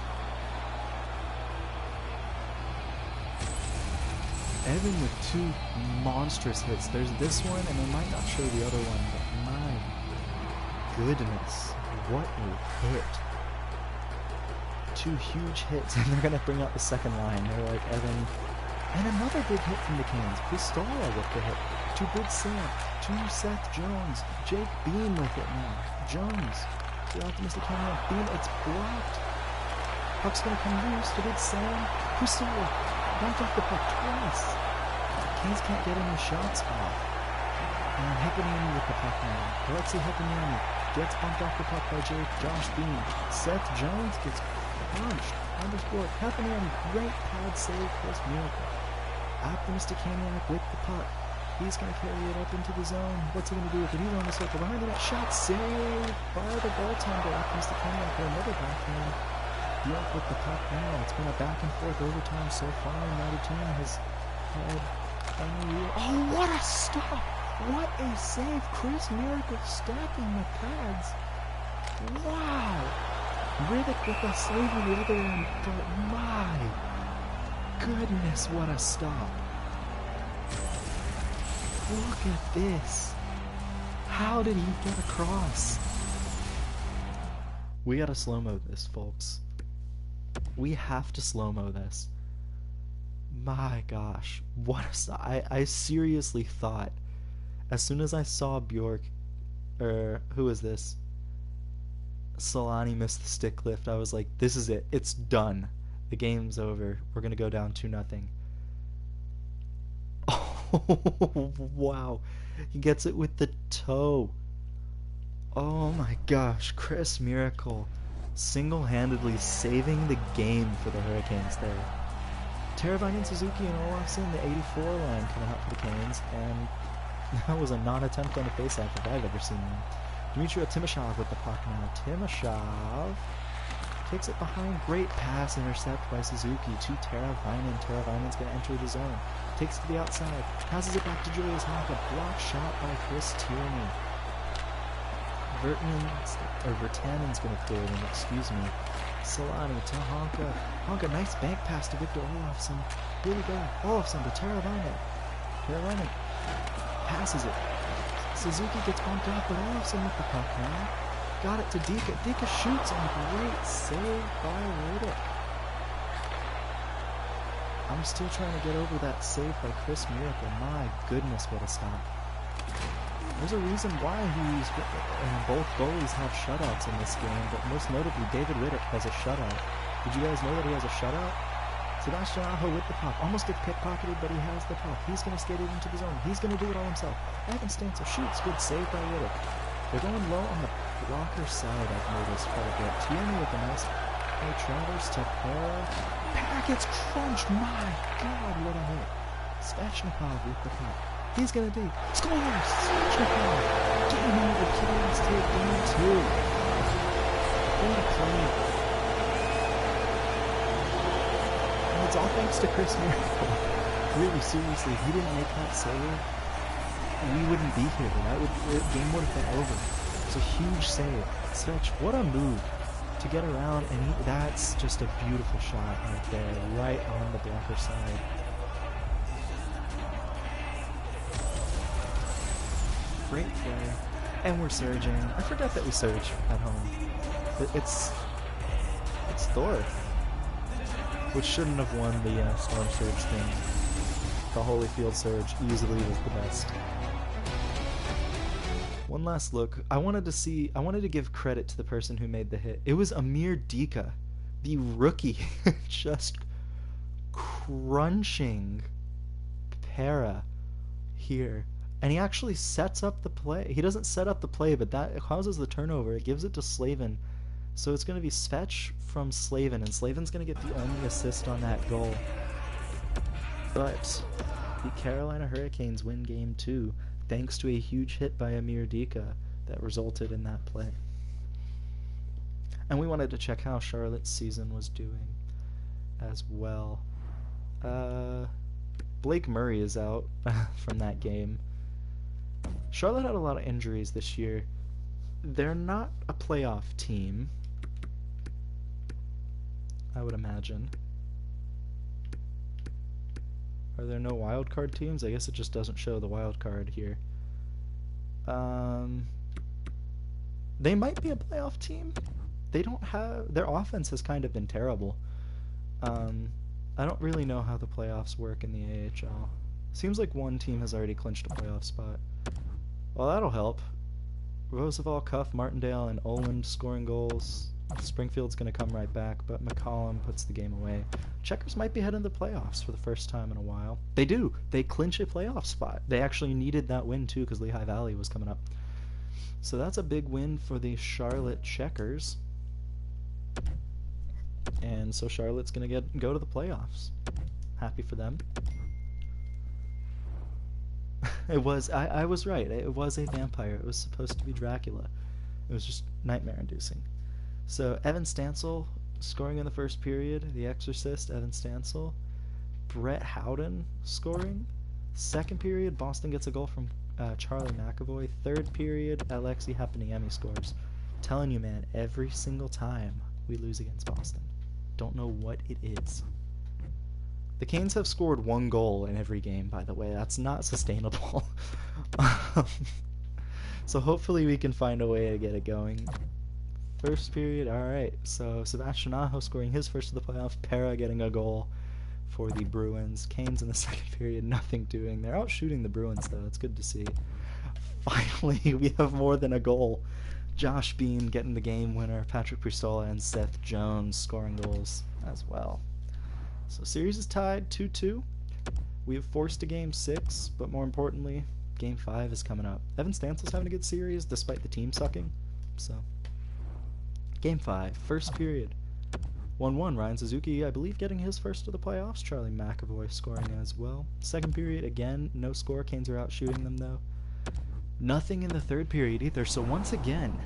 Evan with two monstrous hits. There's this one, and I might not show the other one, but my goodness, what a hit. Two huge hits, and they're going to bring out the second line. They're like, Evan, and another big hit from the Canes. Pistola with the hit. To Big Sam, to Seth Jones. Jake Bean with it now. Jones, to the optimistic camera. Bean, it's blocked. Puck's going to come loose to Big Sam. Pistola. Bumped off the puck twice. Canes can't get any shots off. And Heponiemi with the puck now. Alexei Heponiemi gets bumped off the puck by Josh Bean. Seth Jones gets crunched. Underscore Heponiemi, great pad save, Chris Miracle. Optimistic Haniak with the puck. He's going to carry it up into the zone. What's he going to do with it? He's on the circle. Behind the net, shot saved by the goaltender. Optimistic Haniak for another backhand. York with the puck now. It's been a back and forth overtime so far. Neither team has had any real... Oh, what a stop! What a save! Chris Miracle stacking the pads. Wow! Riddick with a save on the other end, but my goodness, what a stop! Look at this! How did he get across? We gotta slow-mo this, folks. We have to slow-mo this. My gosh, what a... I seriously thought, as soon as I saw Bjork, who is this? Solani missed the stick lift, I was like, this is it. It's done. The game's over. We're gonna go down 2-0. Oh, wow. He gets it with the toe. Oh my gosh, Chris Miracle single-handedly saving the game for the Hurricanes there. Teravainen, Suzuki, and Olofsson, the 84 line coming out for the Canes, and that was a non-attempt on a faceoff if I've ever seen one. Dmitry Timashov with the puck now. Timashov takes it behind. Great pass intercept by Suzuki to Teravainen. Teravainen's going to enter the zone. Takes it to the outside. Passes it back to Julius Honka. Block shot by Chris Tierney. Vertanen's going to clear it in, excuse me. Solani to Honka. Honka, nice bank pass to Victor Olofsson. Here we go. Olofsson to Teravainen. Teravainen passes it. Suzuki gets bumped off, but Olofsson with the puck now. Got it to Dika. Dika shoots, and great save by Riddick. I'm still trying to get over that save by Chris Miracle. My goodness, what a stop. There's a reason why both goalies have shutouts in this game, but most notably David Riddick has a shutout. Did you guys know that he has a shutout? Sebastian Aho with the puck. Almost gets pickpocketed, but he has the puck. He's going to skate it into the zone. He's going to do it all himself. Evan Stancil shoots. Good save by Riddick. They're going low on the blocker side, I've noticed quite a bit. Tierney with a nice play. Travers to Para. Para gets crunched. My God, what a hit. Svechnikov with the puck. He's going to do. Scores! Svechnikov! Game over. Killings take game 2. What a play. It's all thanks to Chris Miracle. Really, seriously, if he didn't make that save, we wouldn't be here. The game would have been over. It's a huge save. Svech, what a move to get around, and that's just a beautiful shot right there, right on the blocker side. Great play. And we're surging. I forgot that we surge at home. It's Thor. Which shouldn't have won the Storm Surge thing. The Holyfield Surge easily was the best. One last look. I wanted to give credit to the person who made the hit. It was Amir Dika, the rookie, just crunching Para here. And he actually sets up the play. He doesn't set up the play, but that causes the turnover. It gives it to Slavin. So it's going to be Svech from Slavin, and Slavin's going to get the only assist on that goal. But the Carolina Hurricanes win Game 2 thanks to a huge hit by Amir Dika that resulted in that play. And we wanted to check how Charlotte's season was doing as well. Blake Murray is out from that game. Charlotte had a lot of injuries this year. They're not a playoff team, I would imagine. Are there no wildcard teams? I guess it just doesn't show the wildcard here. They might be a playoff team. They don't have... Their offense has kind of been terrible. I don't really know how the playoffs work in the AHL. Seems like one team has already clinched a playoff spot. Well, that'll help. Roosevelt, Cuff, Martindale, and Oland scoring goals. Springfield's going to come right back, but McCollum puts the game away. Checkers might be heading to the playoffs for the first time in a while. They do. They clinch a playoff spot. They actually needed that win, too, because Lehigh Valley was coming up. So that's a big win for the Charlotte Checkers. And so Charlotte's going to go to the playoffs. Happy for them. It was, I was right. It was a vampire. It was supposed to be Dracula. It was just nightmare-inducing. So Evan Stansel scoring in the first period. The Exorcist, Evan Stansel. Brett Howden scoring. Second period, Boston gets a goal from Charlie McAvoy. Third period, Alexi Hapaniemi scores. Telling you, man, every single time we lose against Boston. Don't know what it is. The Canes have scored 1 goal in every game, by the way. That's not sustainable. So hopefully we can find a way to get it going. First period, alright. So Sebastian Aho scoring his first of the playoffs. Pera getting a goal for the Bruins. Canes in the second period, nothing doing. They're out shooting the Bruins, though. It's good to see. Finally, we have more than a goal. Josh Bean getting the game winner. Patrick Pistola and Seth Jones scoring goals as well. So series is tied 2-2. We have forced a game 6, but more importantly, game 5 is coming up. Evan Stansel's having a good series despite the team sucking. So game 5, first period. 1-1. Ryan Suzuki, I believe, getting his first of the playoffs. Charlie McAvoy scoring as well. Second period, again, no score. Canes are out shooting them, though. Nothing in the third period either. So once again,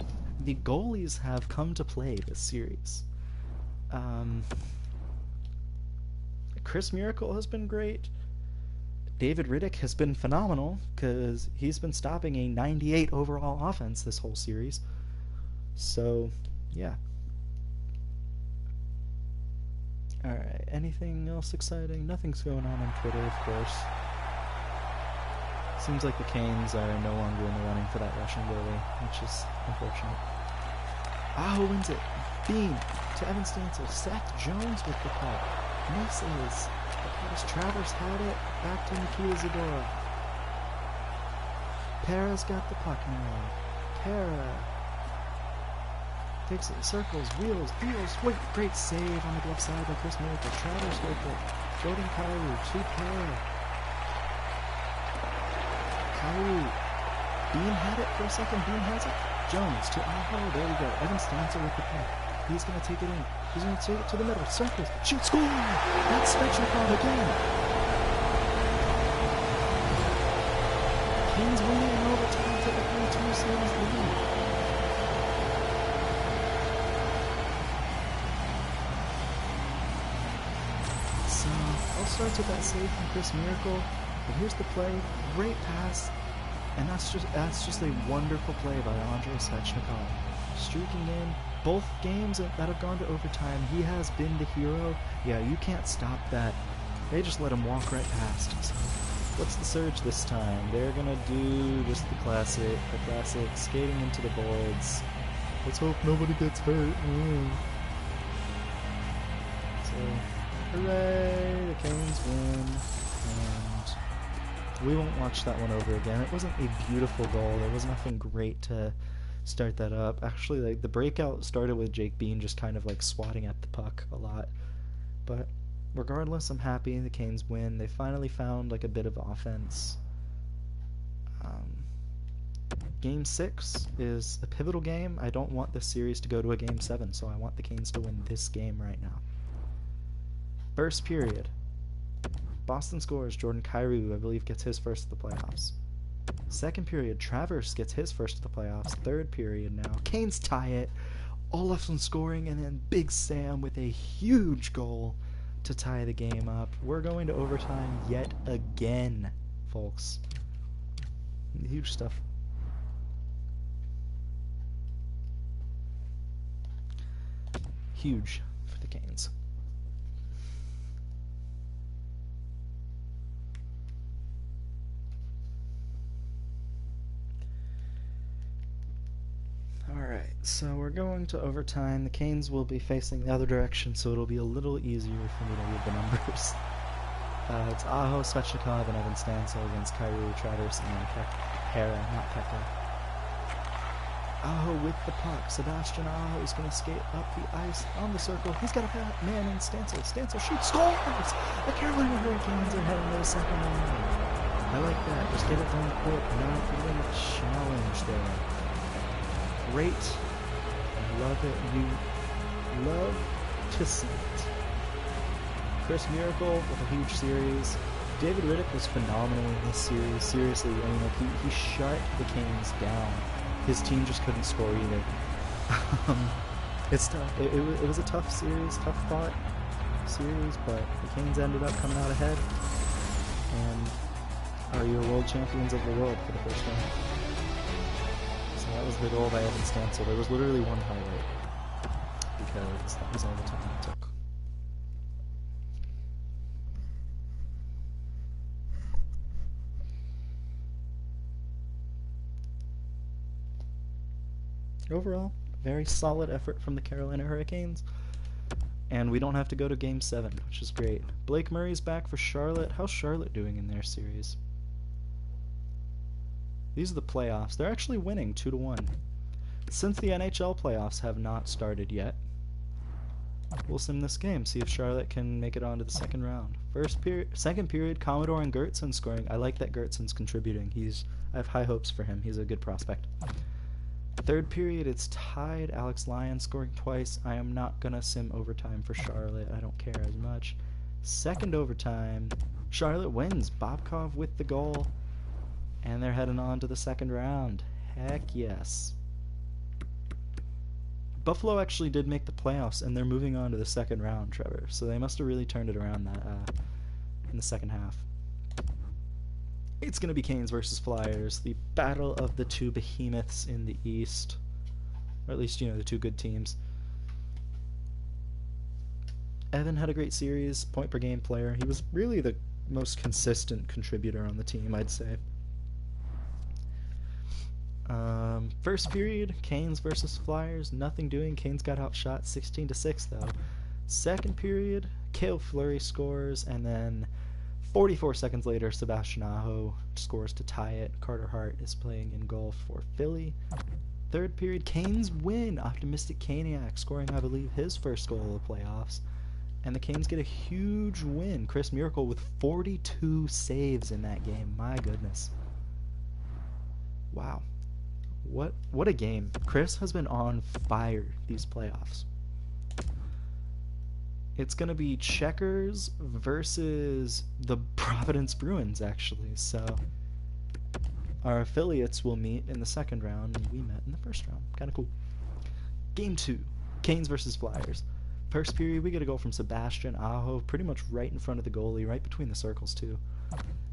the goalies have come to play this series. Chris Miracle has been great. David Riddick has been phenomenal because he's been stopping a 98 overall offense this whole series. So, yeah. Alright, anything else exciting? Nothing's going on Twitter, of course. Seems like the Canes are no longer in the running for that Russian goalie, which is unfortunate. Aho wins it. Bean to Evan Stansel. Seth Jones with the puck. Misses. Travers had it. Back to Nikita Zadora. Pera's got the puck now. Pera takes it, circles, wheels, deals. Wait, great save on the glove side by Chris Miracle. Travers with it. Jordan Kyrou to Pera. Kyrou. Bean had it for a second. Bean has it. Jones to Aho. There we go. Evan Stansel with the puck. He's going to take it in. He's going to take it to the middle. Circles. Shoot. Score! That's Svechnikov again. Canes winning in overtime to the 3-2 series lead. So, I'll start with that save from Chris Miracle. But here's the play. Great pass. And that's just a wonderful play by Andrei Svechnikov. Streaking in. Both games that have gone to overtime, he has been the hero. Yeah, you can't stop that. They just let him walk right past. So, what's the surge this time? They're gonna do just the classic skating into the boards. Let's hope nobody gets hurt. So, hooray! The Canes win. And we won't watch that one over again. It wasn't a beautiful goal. There was nothing great to start that up. Actually, like, the breakout started with Jake Bean just kind of like swatting at the puck a lot. But regardless, I'm happy the Canes win. They finally found like a bit of offense. Game 6 is a pivotal game. I don't want this series to go to a Game 7, so I want the Canes to win this game right now. First period. Boston scores. Jordan Kyrou, I believe, gets his first of the playoffs. Second period, Travers gets his first of the playoffs. Third period now. Canes tie it. Olafsson scoring, and then Big Sam with a huge goal to tie the game up. We're going to overtime yet again, folks. Huge stuff. Huge for the Canes. Alright, so we're going to overtime. The Canes will be facing the other direction, so it'll be a little easier for me to read the numbers. It's Aho, Svechnikov, and Evan Stansel against Kyrie, Travers, and Hera, not Keka. Aho with the puck. Sebastian Aho is going to skate up the ice on the circle. He's got a man in Stansel. Stansel shoots, scores! The Carolina Hurricanes are heading to the second round. I like that. Just get it done quick. Not even a challenge there. Great. I love it. You love to see it. Chris Miracle with a huge series. David Riddick was phenomenal in this series. Seriously, I mean, like he shut the Canes down. His team just couldn't score either. It's tough. It was a tough series, tough fought series, but the Canes ended up coming out ahead and are your world champions of the world for the first time. So that was the goal by Evan Stansel. There was literally one highlight because that was all the time it took. Overall, very solid effort from the Carolina Hurricanes. And we don't have to go to Game 7, which is great. Blake Murray's back for Charlotte. How's Charlotte doing in their series? These are the playoffs. They're actually winning 2-1. Since the NHL playoffs have not started yet, we'll sim this game, see if Charlotte can make it on to the second round. Second period, Commodore and Gertson scoring. I like that Gertson's contributing. I have high hopes for him. He's a good prospect. Third period, it's tied. Alex Lyon scoring twice. I am not going to sim overtime for Charlotte. I don't care as much. Second overtime, Charlotte wins. Bobkov with the goal. And they're heading on to the second round. Heck yes. Buffalo actually did make the playoffs, and they're moving on to the second round, Trevor. So they must have really turned it around in the second half. It's going to be Canes versus Flyers, the battle of the two behemoths in the East. Or at least, the two good teams. Evan had a great series, point per game player. He was really the most consistent contributor on the team, I'd say. First period, Canes versus Flyers, nothing doing. Canes got outshot 16-6 though. Second period, Cale Fleury scores, and then 44 seconds later, Sebastian Aho scores to tie it. Carter Hart is playing in goal for Philly. Third period, Canes win. Optimistic Caniac scoring, I believe, his first goal of the playoffs. And the Canes get a huge win. Chris Miracle with 42 saves in that game. My goodness. Wow. What a game. Chris has been on fire these playoffs. It's going to be Checkers versus the Providence Bruins, actually. So our affiliates will meet in the second round, and we met in the first round. Kind of cool. Game 2, Canes versus Flyers. First period, we get a goal from Sebastian Aho, pretty much right in front of the goalie, right between the circles, too.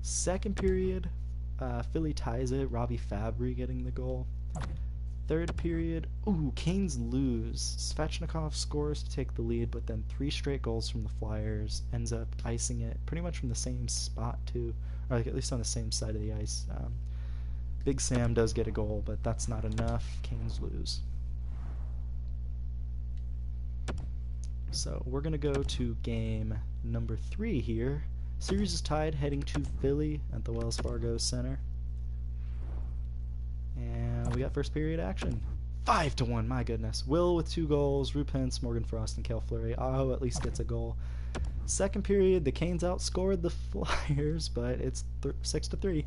Second period, Philly ties it. Robbie Fabry getting the goal. Third period, Canes lose. Svechnikov scores to take the lead, but then 3 straight goals from the Flyers, ends up icing it pretty much from the same spot too, or like at least on the same side of the ice. Big Sam does get a goal, but that's not enough. Canes lose. So we're going to go to game number 3 here. Series is tied, heading to Philly at the Wells Fargo Center. And we got first period action. 5-1, my goodness. Will with 2 goals, Rupence, Morgan Frost, and Cale Fleury. Aho at least gets a goal. Second period, the Canes outscored the Flyers, but it's 6-3.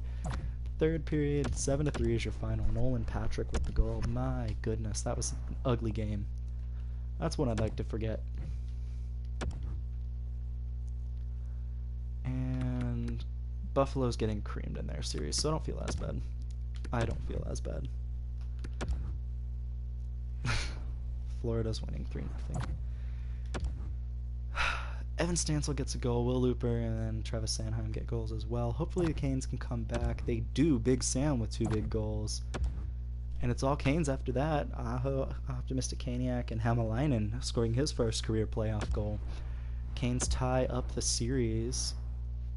Third period, 7-3 is your final. Nolan Patrick with the goal. My goodness, that was an ugly game. That's one I'd like to forget. And Buffalo's getting creamed in their series, so I don't feel as bad. I don't feel as bad. Florida's winning 3-0. Evan Stancil gets a goal, Will Looper and then Travis Sanheim get goals as well. Hopefully the Canes can come back. They do. Big Sam with 2 big goals. And it's all Canes after that. Aho, Optimistic Caniac, and Hamalainen scoring his first career playoff goal. Canes tie up the series,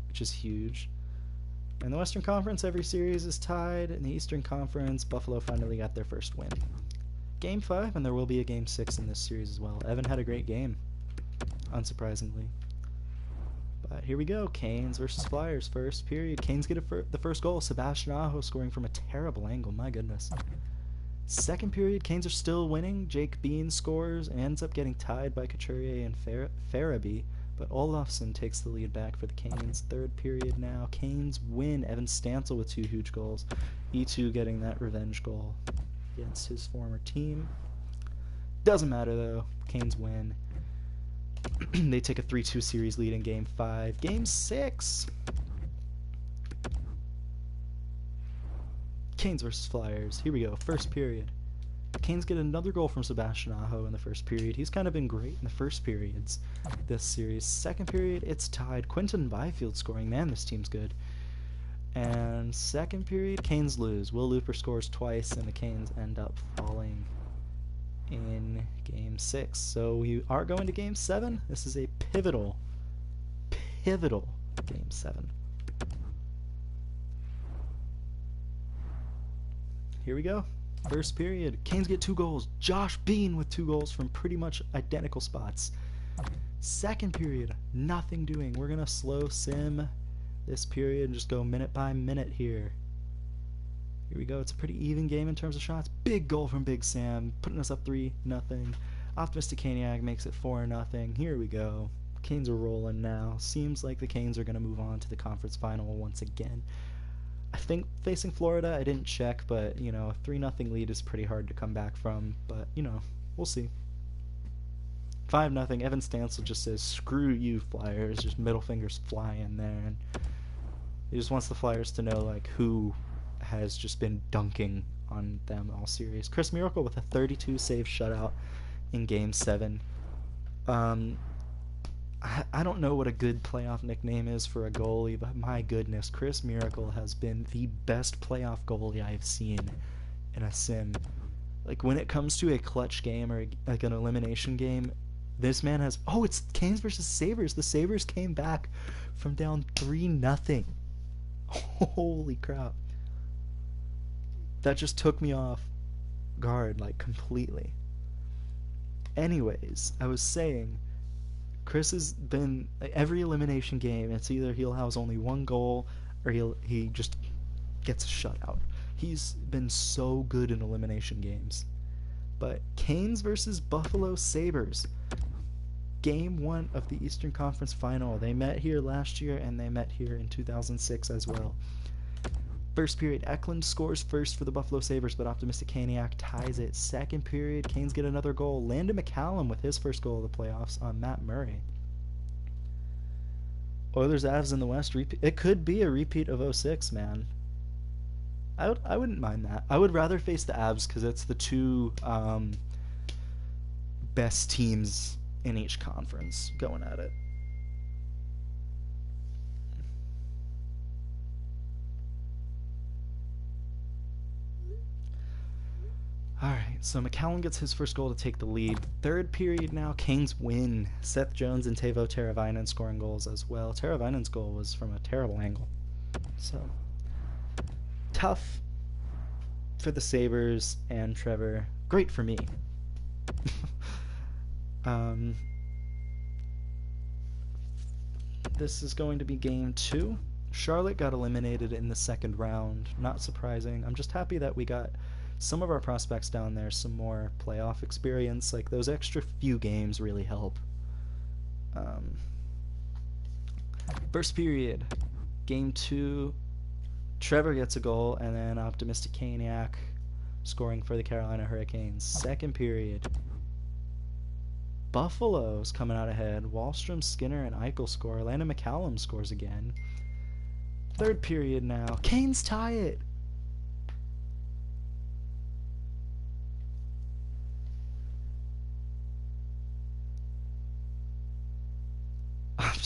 which is huge. In the Western Conference, every series is tied. In the Eastern Conference, Buffalo finally got their first win. Game 5, and there will be a Game 6 in this series as well. Evan had a great game, unsurprisingly. But here we go, Canes versus Flyers, first period. Canes get the first goal, Sebastian Aho scoring from a terrible angle, my goodness. Second period, Canes are still winning. Jake Bean scores and ends up getting tied by Couturier and Farabee, but Olofsson takes the lead back for the Canes. Third period now, Canes win. Evan Stancil with 2 huge goals. E2 getting that revenge goal against his former team. Doesn't matter though, Canes win. They take a 3-2 series lead in Game 5. Game 6. Canes versus Flyers. Here we go. First period. Canes get another goal from Sebastian Aho in the first period. He's kind of been great in the first periods this series. Second period, it's tied. Quinton Byfield scoring. Man, this team's good. And second period, Canes lose. Will Looper scores twice, and the Canes end up falling in Game 6. So we are going to Game 7. This is a pivotal Game 7. Here we go. First period. Canes get 2 goals. Josh Bean with 2 goals from pretty much identical spots. Second period, nothing doing. We're going to slow sim this period and just go minute by minute here. Here we go. It's a pretty even game in terms of shots. Big goal from Big Sam, putting us up 3-0. Optimistic Caniac makes it 4-0. Here we go. Canes are rolling now. Seems like the Canes are going to move on to the conference final once again. I think facing Florida, I didn't check, but, you know, a 3-0 lead is pretty hard to come back from. But, you know, we'll see. 5-0. Evan Stancil just says, "Screw you, Flyers." Just middle fingers flying there. And he just wants the Flyers to know, like, who has just been dunking on them all series. Chris Miracle with a 32 save shutout in Game 7. I don't know what a good playoff nickname is for a goalie, but my goodness, Chris Miracle has been the best playoff goalie I've seen in a sim. Like, when it comes to a clutch game or like an elimination game, this man has... Oh, it's Canes versus Sabres. The Sabres came back from down 3-0. Holy crap. That just took me off guard, like, completely. Anyways, I was saying... Chris has been, every elimination game, it's either he'll house only 1 goal or he just gets a shutout. He's been so good in elimination games. But Canes versus Buffalo Sabres. Game 1 of the Eastern Conference Final. They met here last year and they met here in 2006 as well. First period, Eklund scores first for the Buffalo Sabres, but Optimistic Caniac ties it. Second period, Canes get another goal. Landon McCallum with his first goal of the playoffs on Matt Murray. Oilers Avs in the West. It could be a repeat of 06, man. I wouldn't mind that. I would rather face the Avs because it's the 2 best teams in each conference going at it. Alright, so McCallum gets his first goal to take the lead. Third period now, Canes win. Seth Jones and Teuvo Teravainen scoring goals as well. Teravainen's goal was from a terrible angle. So, tough for the Sabres and Trevor. Great for me. This is going to be Game 2. Charlotte got eliminated in the second round. Not surprising. I'm just happy that we got some of our prospects down there some more playoff experience. Like, those extra few games really help. First period, Game 2, Trevor gets a goal, and then Optimistic Caniac scoring for the Carolina Hurricanes. Second period, Buffalo's coming out ahead. Wahlstrom, Skinner, and Eichel score. Landon McCallum scores again. Third period now, Canes tie it.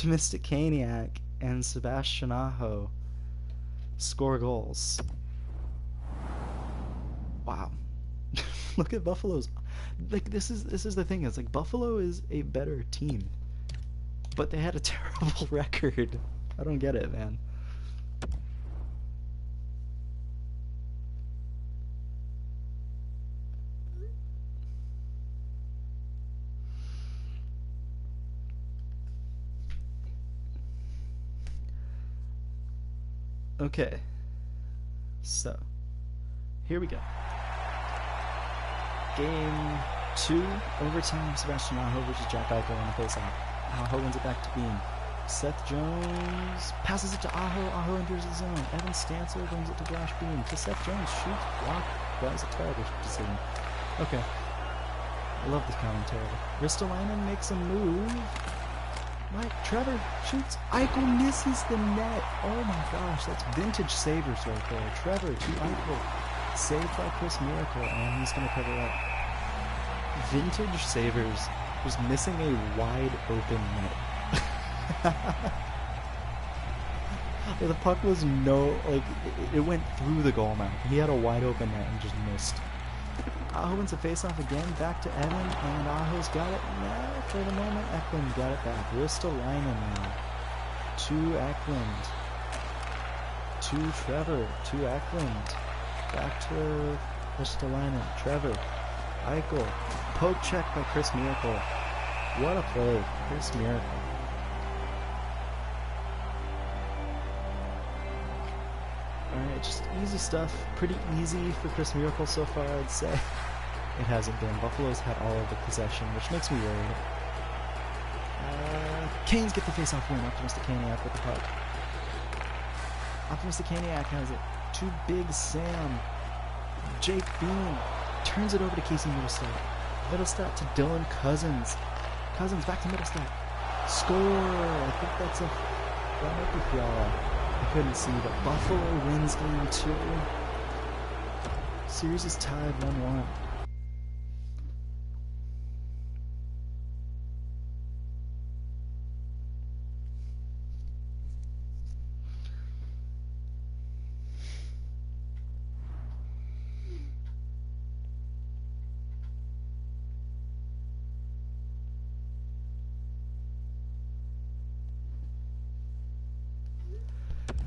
Optimistic Caniac and Sebastian Aho score goals. Wow. Look at Buffalo's. Like, this is the thing. It's like Buffalo is a better team, but they had a terrible record. I don't get it, man. Okay, so here we go. Game 2, overtime. Sebastian Aho versus Jack Eichel on a face-off. Aho wins it back to Bean. Seth Jones passes it to Aho. Aho enters the zone. Evan Stansel brings it to Josh Bean. To Seth Jones, shoots, block. That was a terrible decision. Okay, I love this commentary. Ristolainen makes a move. Right, Trevor shoots. Eichel misses the net. Oh my gosh, that's vintage Sabres right there. Trevor to Eichel. Saved by Chris Miracle, and he's going to cover up. Vintage Sabres was missing a wide open net. The puck was it went through the goal mouth. He had a wide open net and just missed. Aho wins a face-off again, back to Evan, and Aho's got it now for the moment. Eklund got it back. Ristolainen now. To Eklund. To Trevor. To Eklund. Back to Ristolainen. Trevor. Eichel. Poke check by Chris Miracle. What a play. Chris Miracle. Alright, just easy stuff. Pretty easy for Chris Miracle so far, I'd say. It hasn't been. Buffalo's had all of the possession, which makes me worried. Canes get the face-off win. Optimistic Caniac with the puck. Optimistic Caniac has it. To Big Sam. Jake Bean turns it over to Casey Middlestat. Middlestat to Dylan Cousins. Cousins back to Middlestat. Score! I think that might be Fiala. I couldn't see, but Buffalo wins game 2. Series is tied 1-1.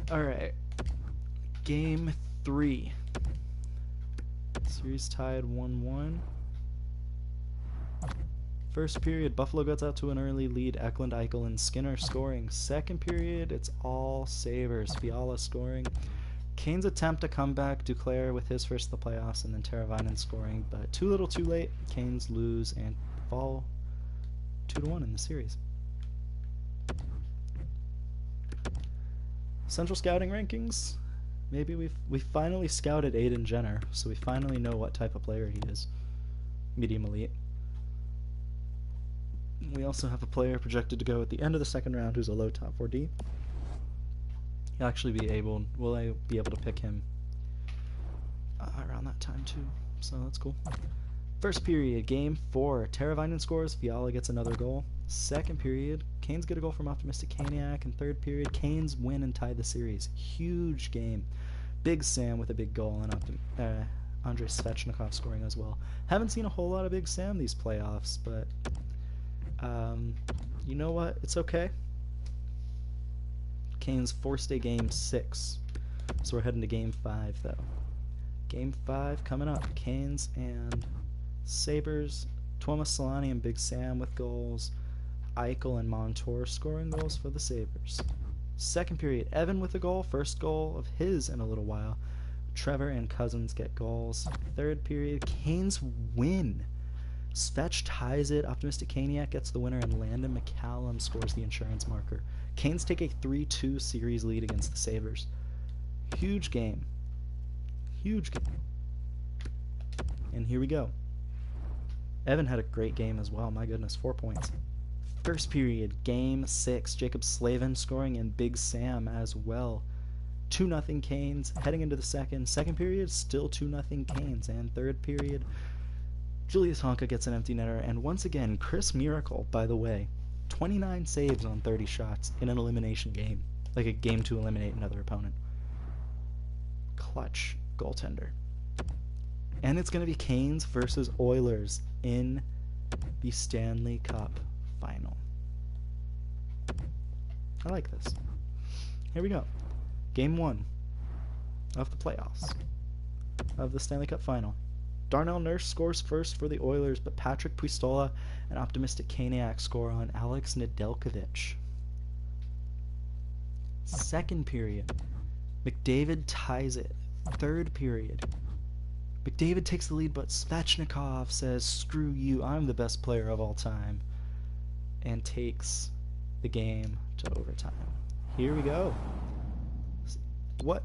Alright, game 3. Series tied 1-1. First period, Buffalo gets out to an early lead. Eklund, Eichel, and Skinner scoring. Second period, it's all Sabres. Fiala scoring. Canes attempt a comeback. Duclair with his first of the playoffs, and then Teravainen scoring. But too little, too late. Canes lose and fall 2-1 in the series. Central scouting rankings. Maybe we finally scouted Aiden Jenner, so we finally know what type of player he is. Medium elite. We also have a player projected to go at the end of the second round who's a low top 4D. He'll actually will I be able to pick him around that time too, so that's cool. First period, game 4. Teravainen scores, Fiala gets another goal. Second period, Canes get a goal from Optimistic Caniac, and third period, Canes win and tie the series. Huge game. Big Sam with a big goal, and Andrei Svechnikov scoring as well. Haven't seen a whole lot of Big Sam these playoffs, but you know what? It's okay. Canes forced a game 6, so we're heading to game 5 though. Game 5 coming up. Canes and Sabres. Tuomas Solani and Big Sam with goals. Eichel and Montour scoring goals for the Sabres. Second period, Evan with a goal. First goal of his in a little while. Trevor and Cousins get goals. Third period, Canes win. Svetch ties it. Optimistic Caniac gets the winner, and Landon McCallum scores the insurance marker. Canes take a 3-2 series lead against the Sabres. Huge game. Huge game. And here we go. Evan had a great game as well. My goodness, 4 points. First period, game 6. Jacob Slavin scoring, and Big Sam as well. 2-0 Canes. Heading into the second. Second period, still 2-0 Canes. And third period, Julius Honka gets an empty netter. And once again, Chris Miracle, by the way, 29 saves on 30 shots in an elimination game. Like a game to eliminate another opponent. Clutch goaltender. And it's going to be Canes versus Oilers in the Stanley Cup final. I like this. Here we go. Game 1 of the playoffs of the Stanley Cup final. Darnell Nurse scores first for the Oilers, but Patrick Puistola and Optimistic Kaniak score on Alex Nedeljkovic. Second period, McDavid ties it. Third period, McDavid takes the lead, but Svechnikov says, "Screw you, I'm the best player of all time," and takes the game to overtime. Here we go. What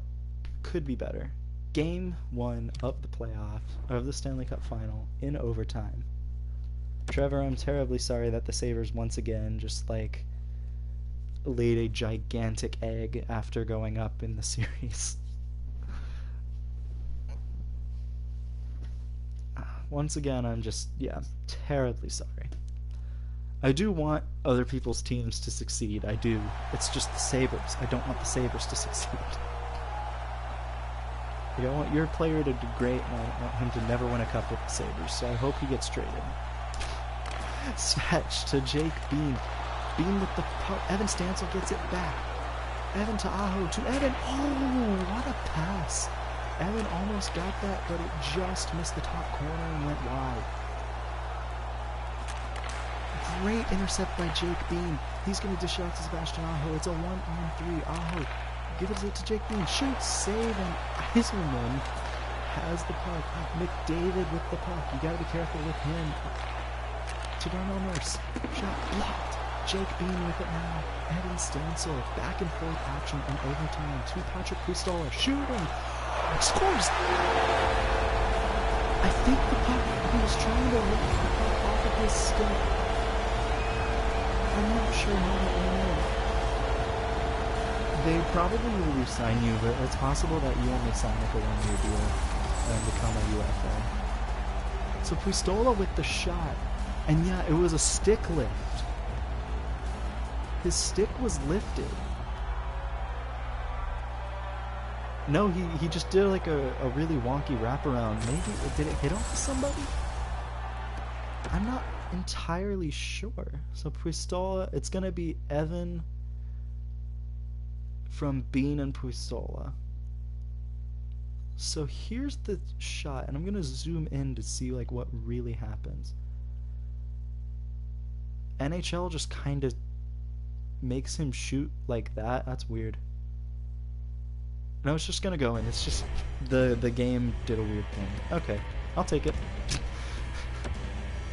could be better? Game 1 of the playoffs, of the Stanley Cup final, in overtime. Trevor, I'm terribly sorry that the Sabres once again just, like, laid a gigantic egg after going up in the series. Once again, I'm just, terribly sorry. I do want other people's teams to succeed, I do. It's just the Sabres. I don't want the Sabres to succeed. Like, I want your player to do great, and I want him to never win a cup with the Sabres, so I hope he gets traded. Svetch to Jake Bean. Bean with the puck. Evan Stancil gets it back. Evan to Aho to Evan. Oh, what a pass. Evan almost got that, but it just missed the top corner and went wide. Great intercept by Jake Bean. He's going to dish out to Sebastian Aho. It's a 1-on-3. Aho gives it to Jake Bean. Shoots, save, and Eiserman has the puck. McDavid with the puck. You got to be careful with him. To Darnell Nurse. Shot blocked. Jake Bean with it now. Evan Stancil. Back and forth action in overtime. To Patrick Puistola. Shooting. Scores. I think the puck, he was trying to lift the puck off of his stick. I'm not sure how it went in. They probably will re-sign you, but it's possible that you only sign like a one-year deal and become a UFA. So Puistola with the shot, and yeah, it was a stick lift. His stick was lifted. No, he just did like a really wonky wraparound. Maybe, did it hit off somebody? I'm not entirely sure. So Puistola, it's going to be Evan from Bean and Puistola. So here's the shot, and I'm going to zoom in to see like what really happens. NHL just kind of makes him shoot like that. That's weird. No, it's just gonna go in. It's just the game did a weird thing. Okay, I'll take it.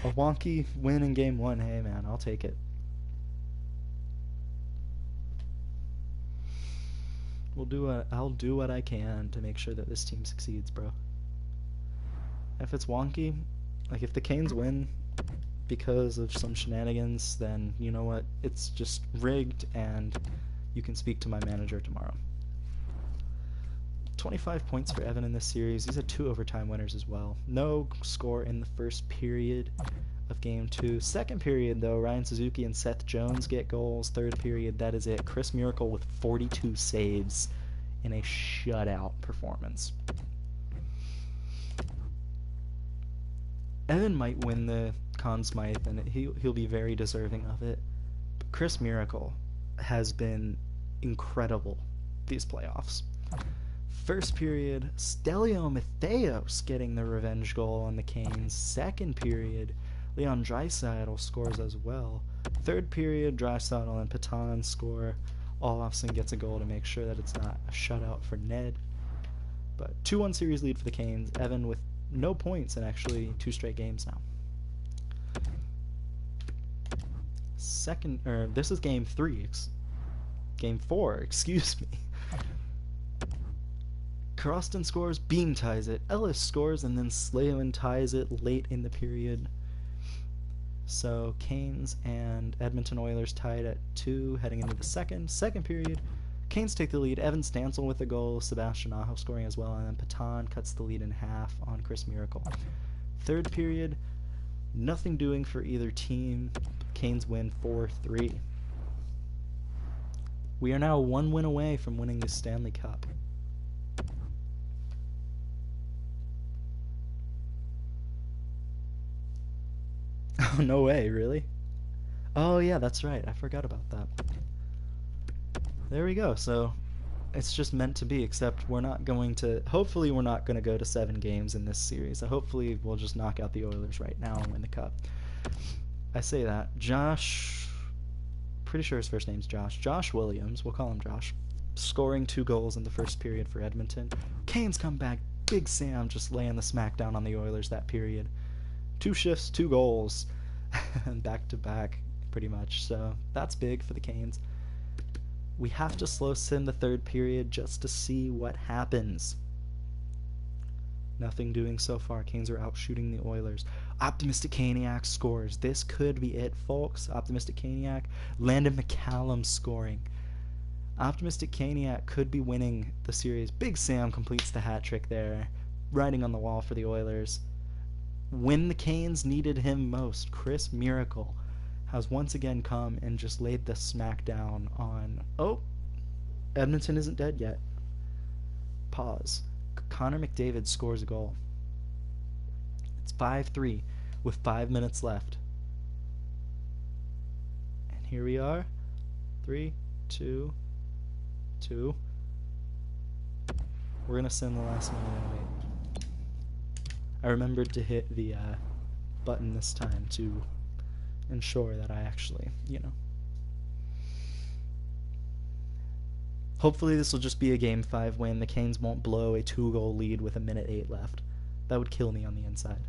A wonky win in game 1. Hey man, I'll take it. I'll do what I can to make sure that this team succeeds, bro. If it's wonky, like if the Canes win because of some shenanigans, then you know what? It's just rigged, and you can speak to my manager tomorrow. 25 points for Evan in this series. These are 2 overtime winners as well. No score in the first period of game 2. Second period, though, Ryan Suzuki and Seth Jones get goals. Third period, that is it. Chris Miracle with 42 saves in a shutout performance. Evan might win the Conn Smythe, and he'll be very deserving of it. But Chris Miracle has been incredible these playoffs. First period, Stelio Matheos getting the revenge goal on the Canes. Second period, Leon Draisaitl scores as well. Third period, Draisaitl and Patan score. Olofsson gets a goal to make sure that it's not a shutout for Ned. But 2-1 series lead for the Canes. Evan with no points in actually 2 straight games now. This is game 3. Game 4, excuse me. Karostin scores, Bean ties it, Ellis scores, and then Slavin ties it late in the period. So Canes and Edmonton Oilers tied at 2 heading into the second period. Canes take the lead, Evan Stancil with a goal, Sebastian Aho scoring as well, and then Patan cuts the lead in half on Chris Miracle. Third period, Nothing doing for either team. Canes win 4-3. We are now 1 win away from winning the Stanley Cup. Oh, no way, really? Oh, yeah, that's right. I forgot about that. There we go. So it's just meant to be, except we're not going to... Hopefully we're not going to go to 7 games in this series. Hopefully we'll just knock out the Oilers right now and win the Cup. I say that. Josh... Pretty sure his first name's Josh. Josh Williams, we'll call him Josh. Scoring 2 goals in the first period for Edmonton. Canes come back. Big Sam just laying the smackdown on the Oilers that period. 2 shifts, 2 goals. And back to back, pretty much. So that's big for the Canes. We have to slow sim the 3rd period just to see what happens. Nothing doing so far. Canes are out shooting the Oilers. Optimistic Caniac scores. This could be it, folks. Optimistic Caniac. Landon McCallum scoring. Optimistic Caniac could be winning the series. Big Sam completes the hat trick there. Writing on the wall for the Oilers. When the Canes needed him most, Chris Miracle has once again come and just laid the smackdown on... Oh! Edmonton isn't dead yet. Pause. Connor McDavid scores a goal. It's 5-3 with 5 minutes left. And here we are. 3, 2, 2. We're going to send the last minute anyway. I remembered to hit the button this time to ensure that I actually, Hopefully this will just be a Game 5 win. The Canes won't blow a 2-goal lead with 1:08 left. That would kill me on the inside.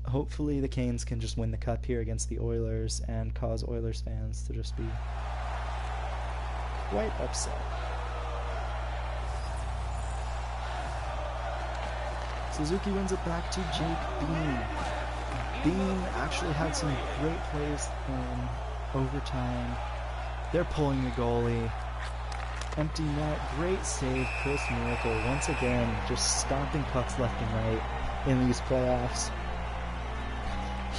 Hopefully the Canes can just win the Cup here against the Oilers and cause Oilers fans to just be quite upset. Suzuki wins it back to Jake Bean. Bean actually had some great plays in overtime. They're pulling the goalie. Empty net, great save, Chris Miracle once again just stomping pucks left and right in these playoffs.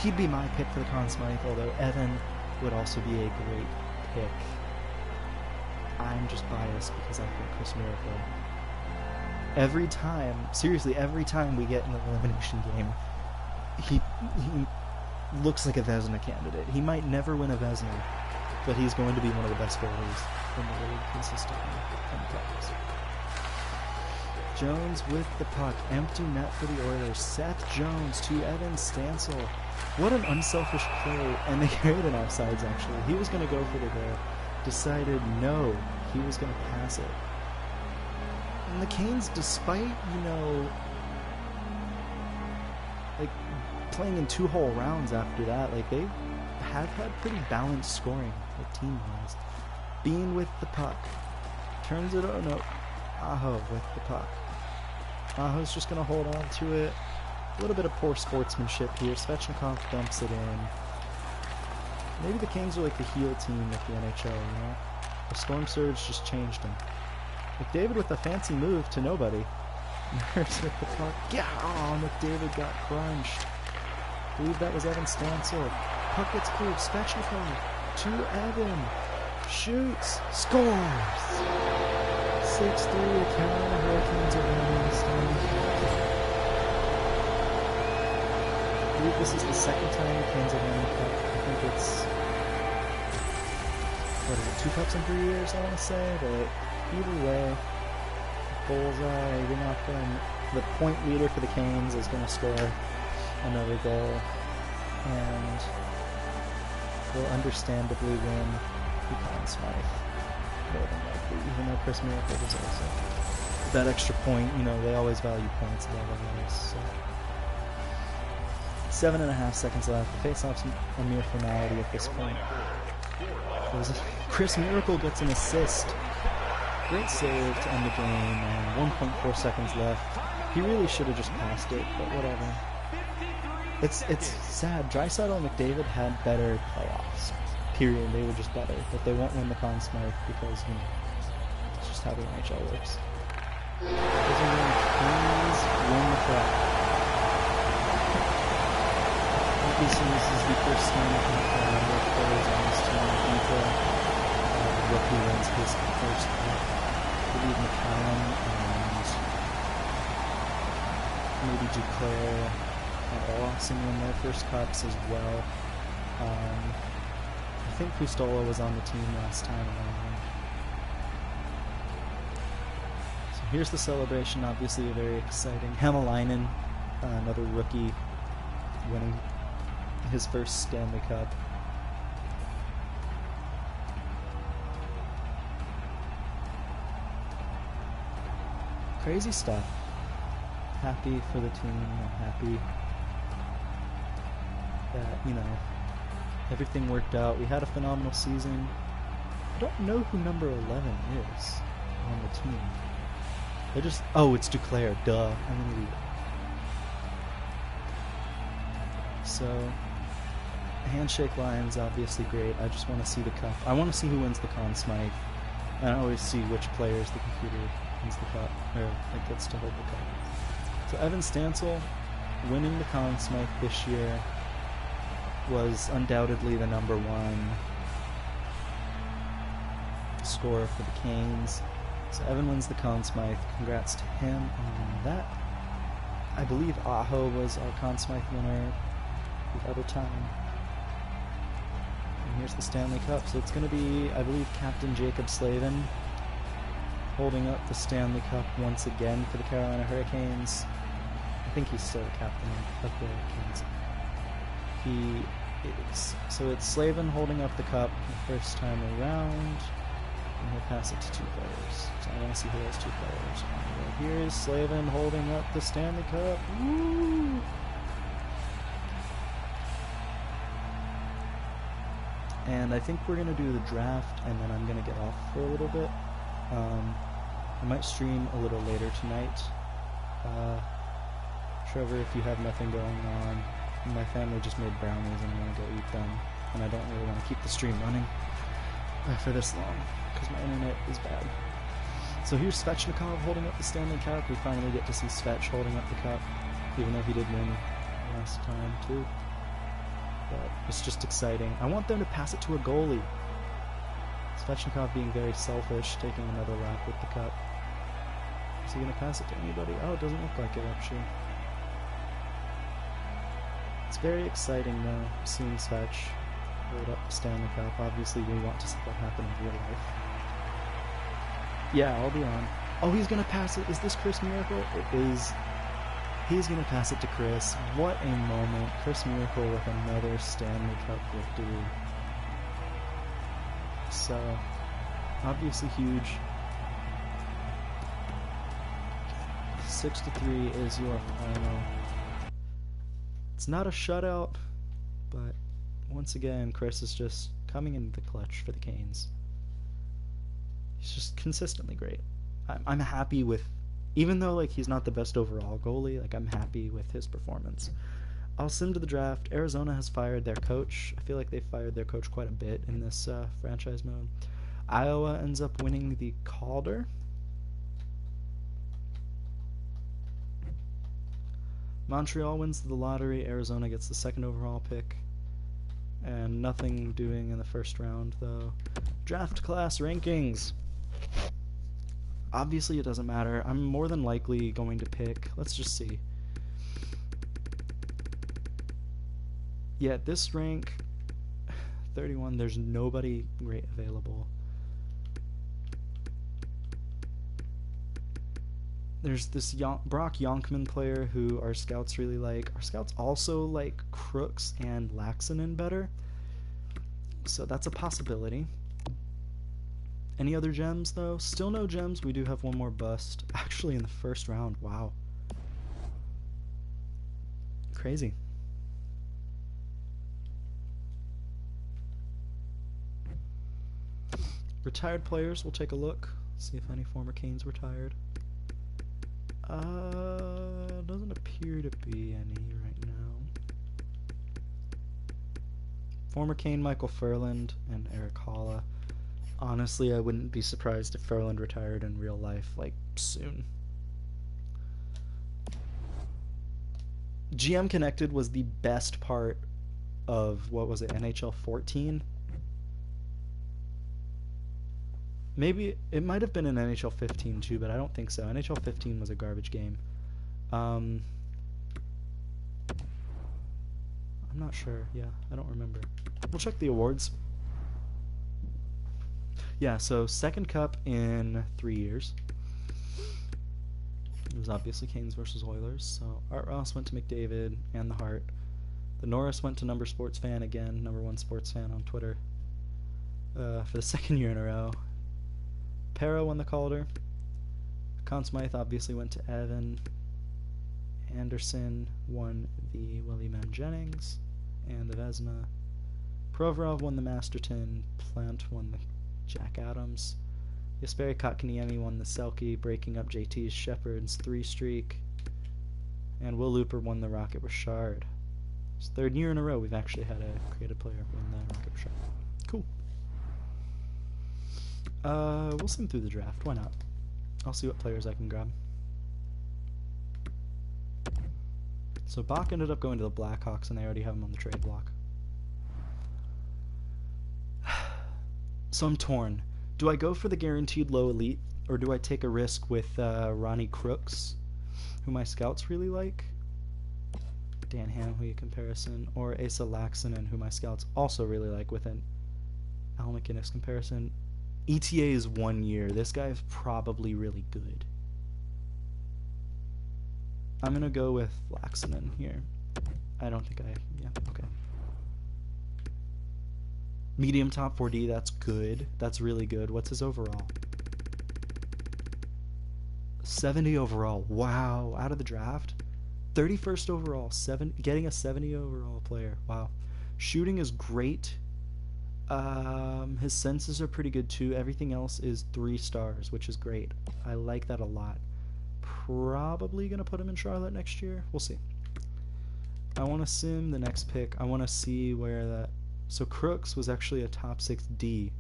He'd be my pick for the Conn Smythe, although Evan would also be a great pick. I'm just biased because I think Chris Miracle. Every time, seriously, every time we get in an elimination game, he looks like a Vezina candidate. He might never win a Vezina, but he's going to be one of the best goalies in the league consistently in the playoffs. Jones with the puck. Empty net for the Oilers. Seth Jones to Evan Stansel. What an unselfish play. And they carried an offsides, actually. He was going to go for the goal. Decided no. He was going to pass it. And the Canes, despite, like, playing in 2 whole rounds after that, like, they have had pretty balanced scoring, like, team-wise. Bean with the puck. Turns it over. No. Aho with the puck. Aho's just going to hold on to it. A little bit of poor sportsmanship here. Svechnikov dumps it in. Maybe the Canes are like the heel team with the NHL, The Storm Surge just changed them. McDavid with a fancy move to nobody. Nurse with the puck. Yeah, oh, McDavid got crunched. I believe that was Evan Stansel. Puck gets cleared. Svechnikov to Evan. Shoots. Scores. 6-3. The Carolina Hurricanes are winning the Stanley Cup. I believe this is the second time the Canes have won the Cup. I think it's... What is it? 2 Cups in 3 years, I want to say, but... Either way, bullseye, you're not going to... The point leader for the Canes is going to score another goal, and will understandably win the Conn Smythe, more than likely, even though Chris Miracle was also that extra point. They always value points above others. So 7.5 seconds left. The face-off's a mere formality at this point. Chris Miracle gets an assist. Great save to end the game, and 1.4 seconds left. He really should have just passed it, but whatever. It's sad. Draisaitl and McDavid had better playoffs. Period. They were just better, but they won't win the Conn Smythe because, it's just how the NHL works. Please win the cup. obviously this is the first Stanley Cup where players on this team Vita, rookie wins his first cup. I believe McCallum and maybe Duclair and Olsen win their first cups as well. I think Pustola was on the team last time around. So here's the celebration, obviously very exciting. Hämäläinen, another rookie, winning his first Stanley Cup. Crazy stuff. Happy for the team. I'm happy that, you know, everything worked out. We had a phenomenal season. I don't know who number 11 is on the team. They just... Oh, it's Duclair. Duh. I'm an idiot. So, Handshake Lion's obviously great. I just want to see the cup. I want to see who wins the Conn Smythe. And I always see which players the computer wins the cup, or like gets to hold the cup. So Evan Stansel winning the Conn Smythe this year was undoubtedly the number one scorer for the Canes. So Evan wins the Conn Smythe. Congrats to him on that. I believe Aho was our Conn Smythe winner the other time. And here's the Stanley Cup. So it's going to be, I believe, Captain Jacob Slavin holding up the Stanley Cup once again for the Carolina Hurricanes. I think he's still the captain of the Hurricanes. He is. So it's Slavin holding up the cup the first time around, and he'll pass it to two players. So I want to see who those two players are. Here's Slavin holding up the Stanley Cup. Woo! And I think we're going to do the draft, and then I'm going to get off for a little bit. I might stream a little later tonight. Trevor, if you have nothing going on, my family just made brownies and I want to go eat them, and I don't really want to keep the stream running for this long, because my internet is bad. So here's Svechnikov holding up the Stanley Cup. We finally get to see Svech holding up the cup, even though he did win last time too. But it's just exciting. I want them to pass it to a goalie. Svechnikov being very selfish, taking another lap with the cup. Is he going to pass it to anybody? Oh, it doesn't look like it, actually. It's very exciting, though, seeing Svech hold up the Stanley Cup. Obviously, we want to see that happen in real life. Yeah, I'll be on. Oh, he's going to pass it. Is this Chris Miracle? It is. He's going to pass it to Chris. What a moment. Chris Miracle with another Stanley Cup victory. So, obviously huge. 6-3 is your final. It's not a shutout, but once again, Chris is just coming into the clutch for the Canes. He's just consistently great. I'm happy with, even though like he's not the best overall goalie, like I'm happy with his performance. I'll sim to the draft. Arizona has fired their coach. I feel like they fired their coach quite a bit in this franchise mode. Iowa ends up winning the Calder. Montreal wins the lottery. Arizona gets the second overall pick. And nothing doing in the first round, though. Draft class rankings. Obviously, it doesn't matter. I'm more than likely going to pick. Let's just see. Yeah, this rank, 31, there's nobody great available. There's this Brock Yonkman player who our scouts really like. Our scouts also like Crooks and Laxinen better. So that's a possibility. Any other gems, though? Still no gems. We do have one more bust. Actually, in the first round. Wow. Crazy. Retired players, we'll take a look. See if any former Canes retired. Doesn't appear to be any right now. Former Cane Michael Furland and Eric Holla. Honestly, I wouldn't be surprised if Furland retired in real life, like, soon. GM Connected was the best part of, what was it, NHL 14? Maybe it might have been in NHL 15 too, but I don't think so. NHL 15 was a garbage game. I'm not sure. Yeah, I don't remember. We'll check the awards. Yeah, so second cup in 3 years. It was obviously Canes versus Oilers. So Art Ross went to McDavid and the Hart. The Norris went to Number Sports Fan again, number one sports fan on Twitter, for the second year in a row. Perra won the Calder. Conn Smythe obviously went to Evan. Anderson won the Willie Mann Jennings and the Vezina. Provorov won the Masterton. Plant won the Jack Adams. Jesperi Kotkaniemi won the Selke, breaking up JT's Shepherd's 3 streak. And Will Looper won the Rocket Richard. It's the third year in a row we've actually had a creative player win the Rocket Richard. Cool. We'll sim through the draft. Why not? I'll see what players I can grab. So Bach ended up going to the Blackhawks, and they already have him on the trade block. So I'm torn. Do I go for the guaranteed low elite, or do I take a risk with Ronnie Crooks, who my scouts really like? Dan Hanhui comparison, or Asa Laaksonen, who my scouts also really like, with an Al McInnes comparison. ETA is 1 year. This guy is probably really good. I'm going to go with Laaksonen here. I don't think yeah, okay. Medium top 4D, that's good. That's really good. What's his overall? 70 overall. Wow, out of the draft. 31st overall, getting a 70 overall player. Wow. Shooting is great. His senses are pretty good too. Everything else is 3 stars, which is great. I like that a lot. Probably gonna put him in Charlotte next year. We'll see. I want to sim the next pick. I want to see where that... So Crooks was actually a top 6D.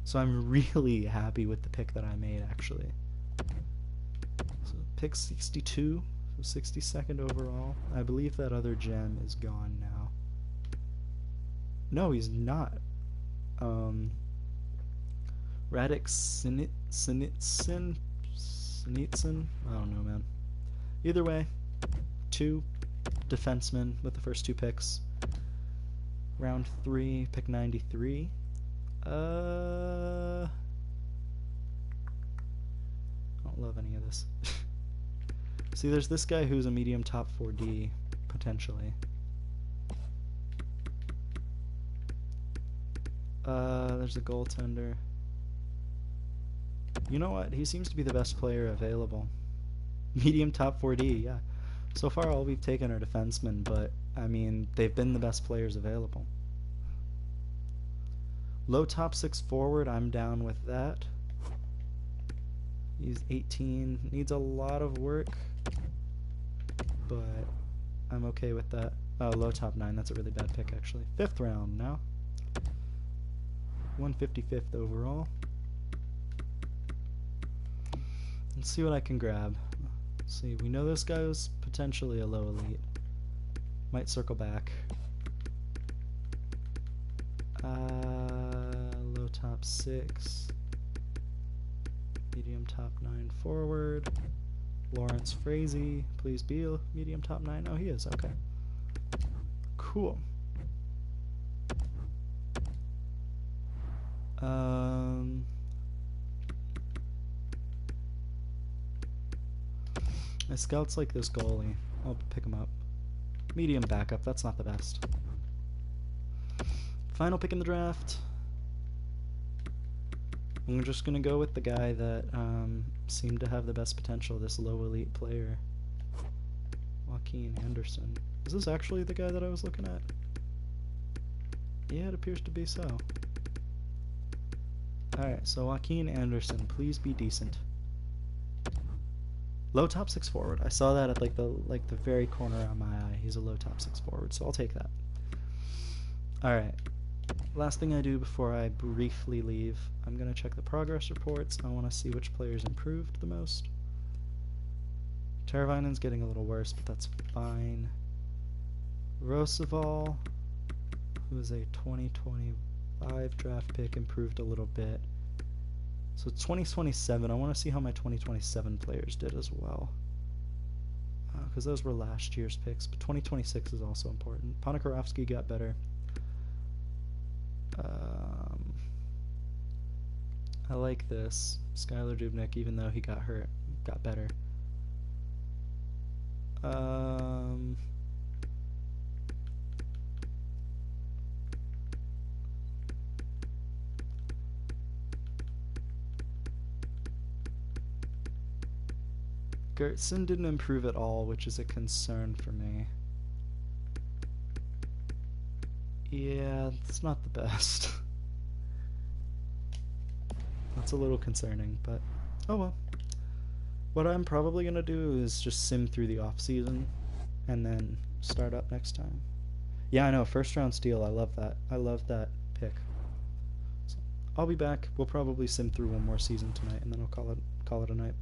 So I'm really happy with the pick that I made, actually. So pick 62, so 62nd overall. I believe that other gem is gone now. No, he's not. Radek Sinitsyn? I don't know, man. Either way, 2 defensemen with the first 2 picks. Round 3, pick 93. I don't love any of this. See, there's this guy who's a medium top 4D, potentially. There's a goaltender. You know what? He seems to be the best player available. Medium top 4D, yeah. So far all we've taken are defensemen, but, I mean, they've been the best players available. Low top 6 forward, I'm down with that. He's 18, needs a lot of work, but I'm okay with that. Oh, low top 9, that's a really bad pick, actually. 5th round now. 155th overall. Let's see what I can grab. Let's see, we know this guy was potentially a low elite. Might circle back. Low top 6. Medium top 9 forward. Lawrence Frazee. Please be a medium top 9. Oh, he is. Okay. Cool. My scouts like this goalie. I'll pick him up. Medium backup, that's not the best. Final pick in the draft. I'm just gonna go with the guy that seemed to have the best potential, this low elite player. Joaquin Anderson. Is this actually the guy that I was looking at? Yeah, it appears to be so. Alright, so Joaquin Anderson, please be decent. Low top 6 forward. I saw that at like the very corner of my eye. He's a low top 6 forward, so I'll take that. Alright. Last thing I do before I briefly leave, I'm gonna check the progress reports. I wanna see which players improved the most. Teravainen's getting a little worse, but that's fine. Roosevelt, It was a 2025 draft pick, improved a little bit. So 2027, I want to see how my 2027 players did as well. Because those were last year's picks, but 2026 is also important. Ponikarovsky got better. I like this. Skylar Dubnyk, even though he got hurt, got better. Gertson didn't improve at all, which is a concern for me. Yeah, it's not the best. That's a little concerning, but oh well. What I'm probably going to do is just sim through the off-season and then start up next time. Yeah, I know, first round steal, I love that. I love that pick. So I'll be back. We'll probably sim through one more season tonight and then I'll call it a night.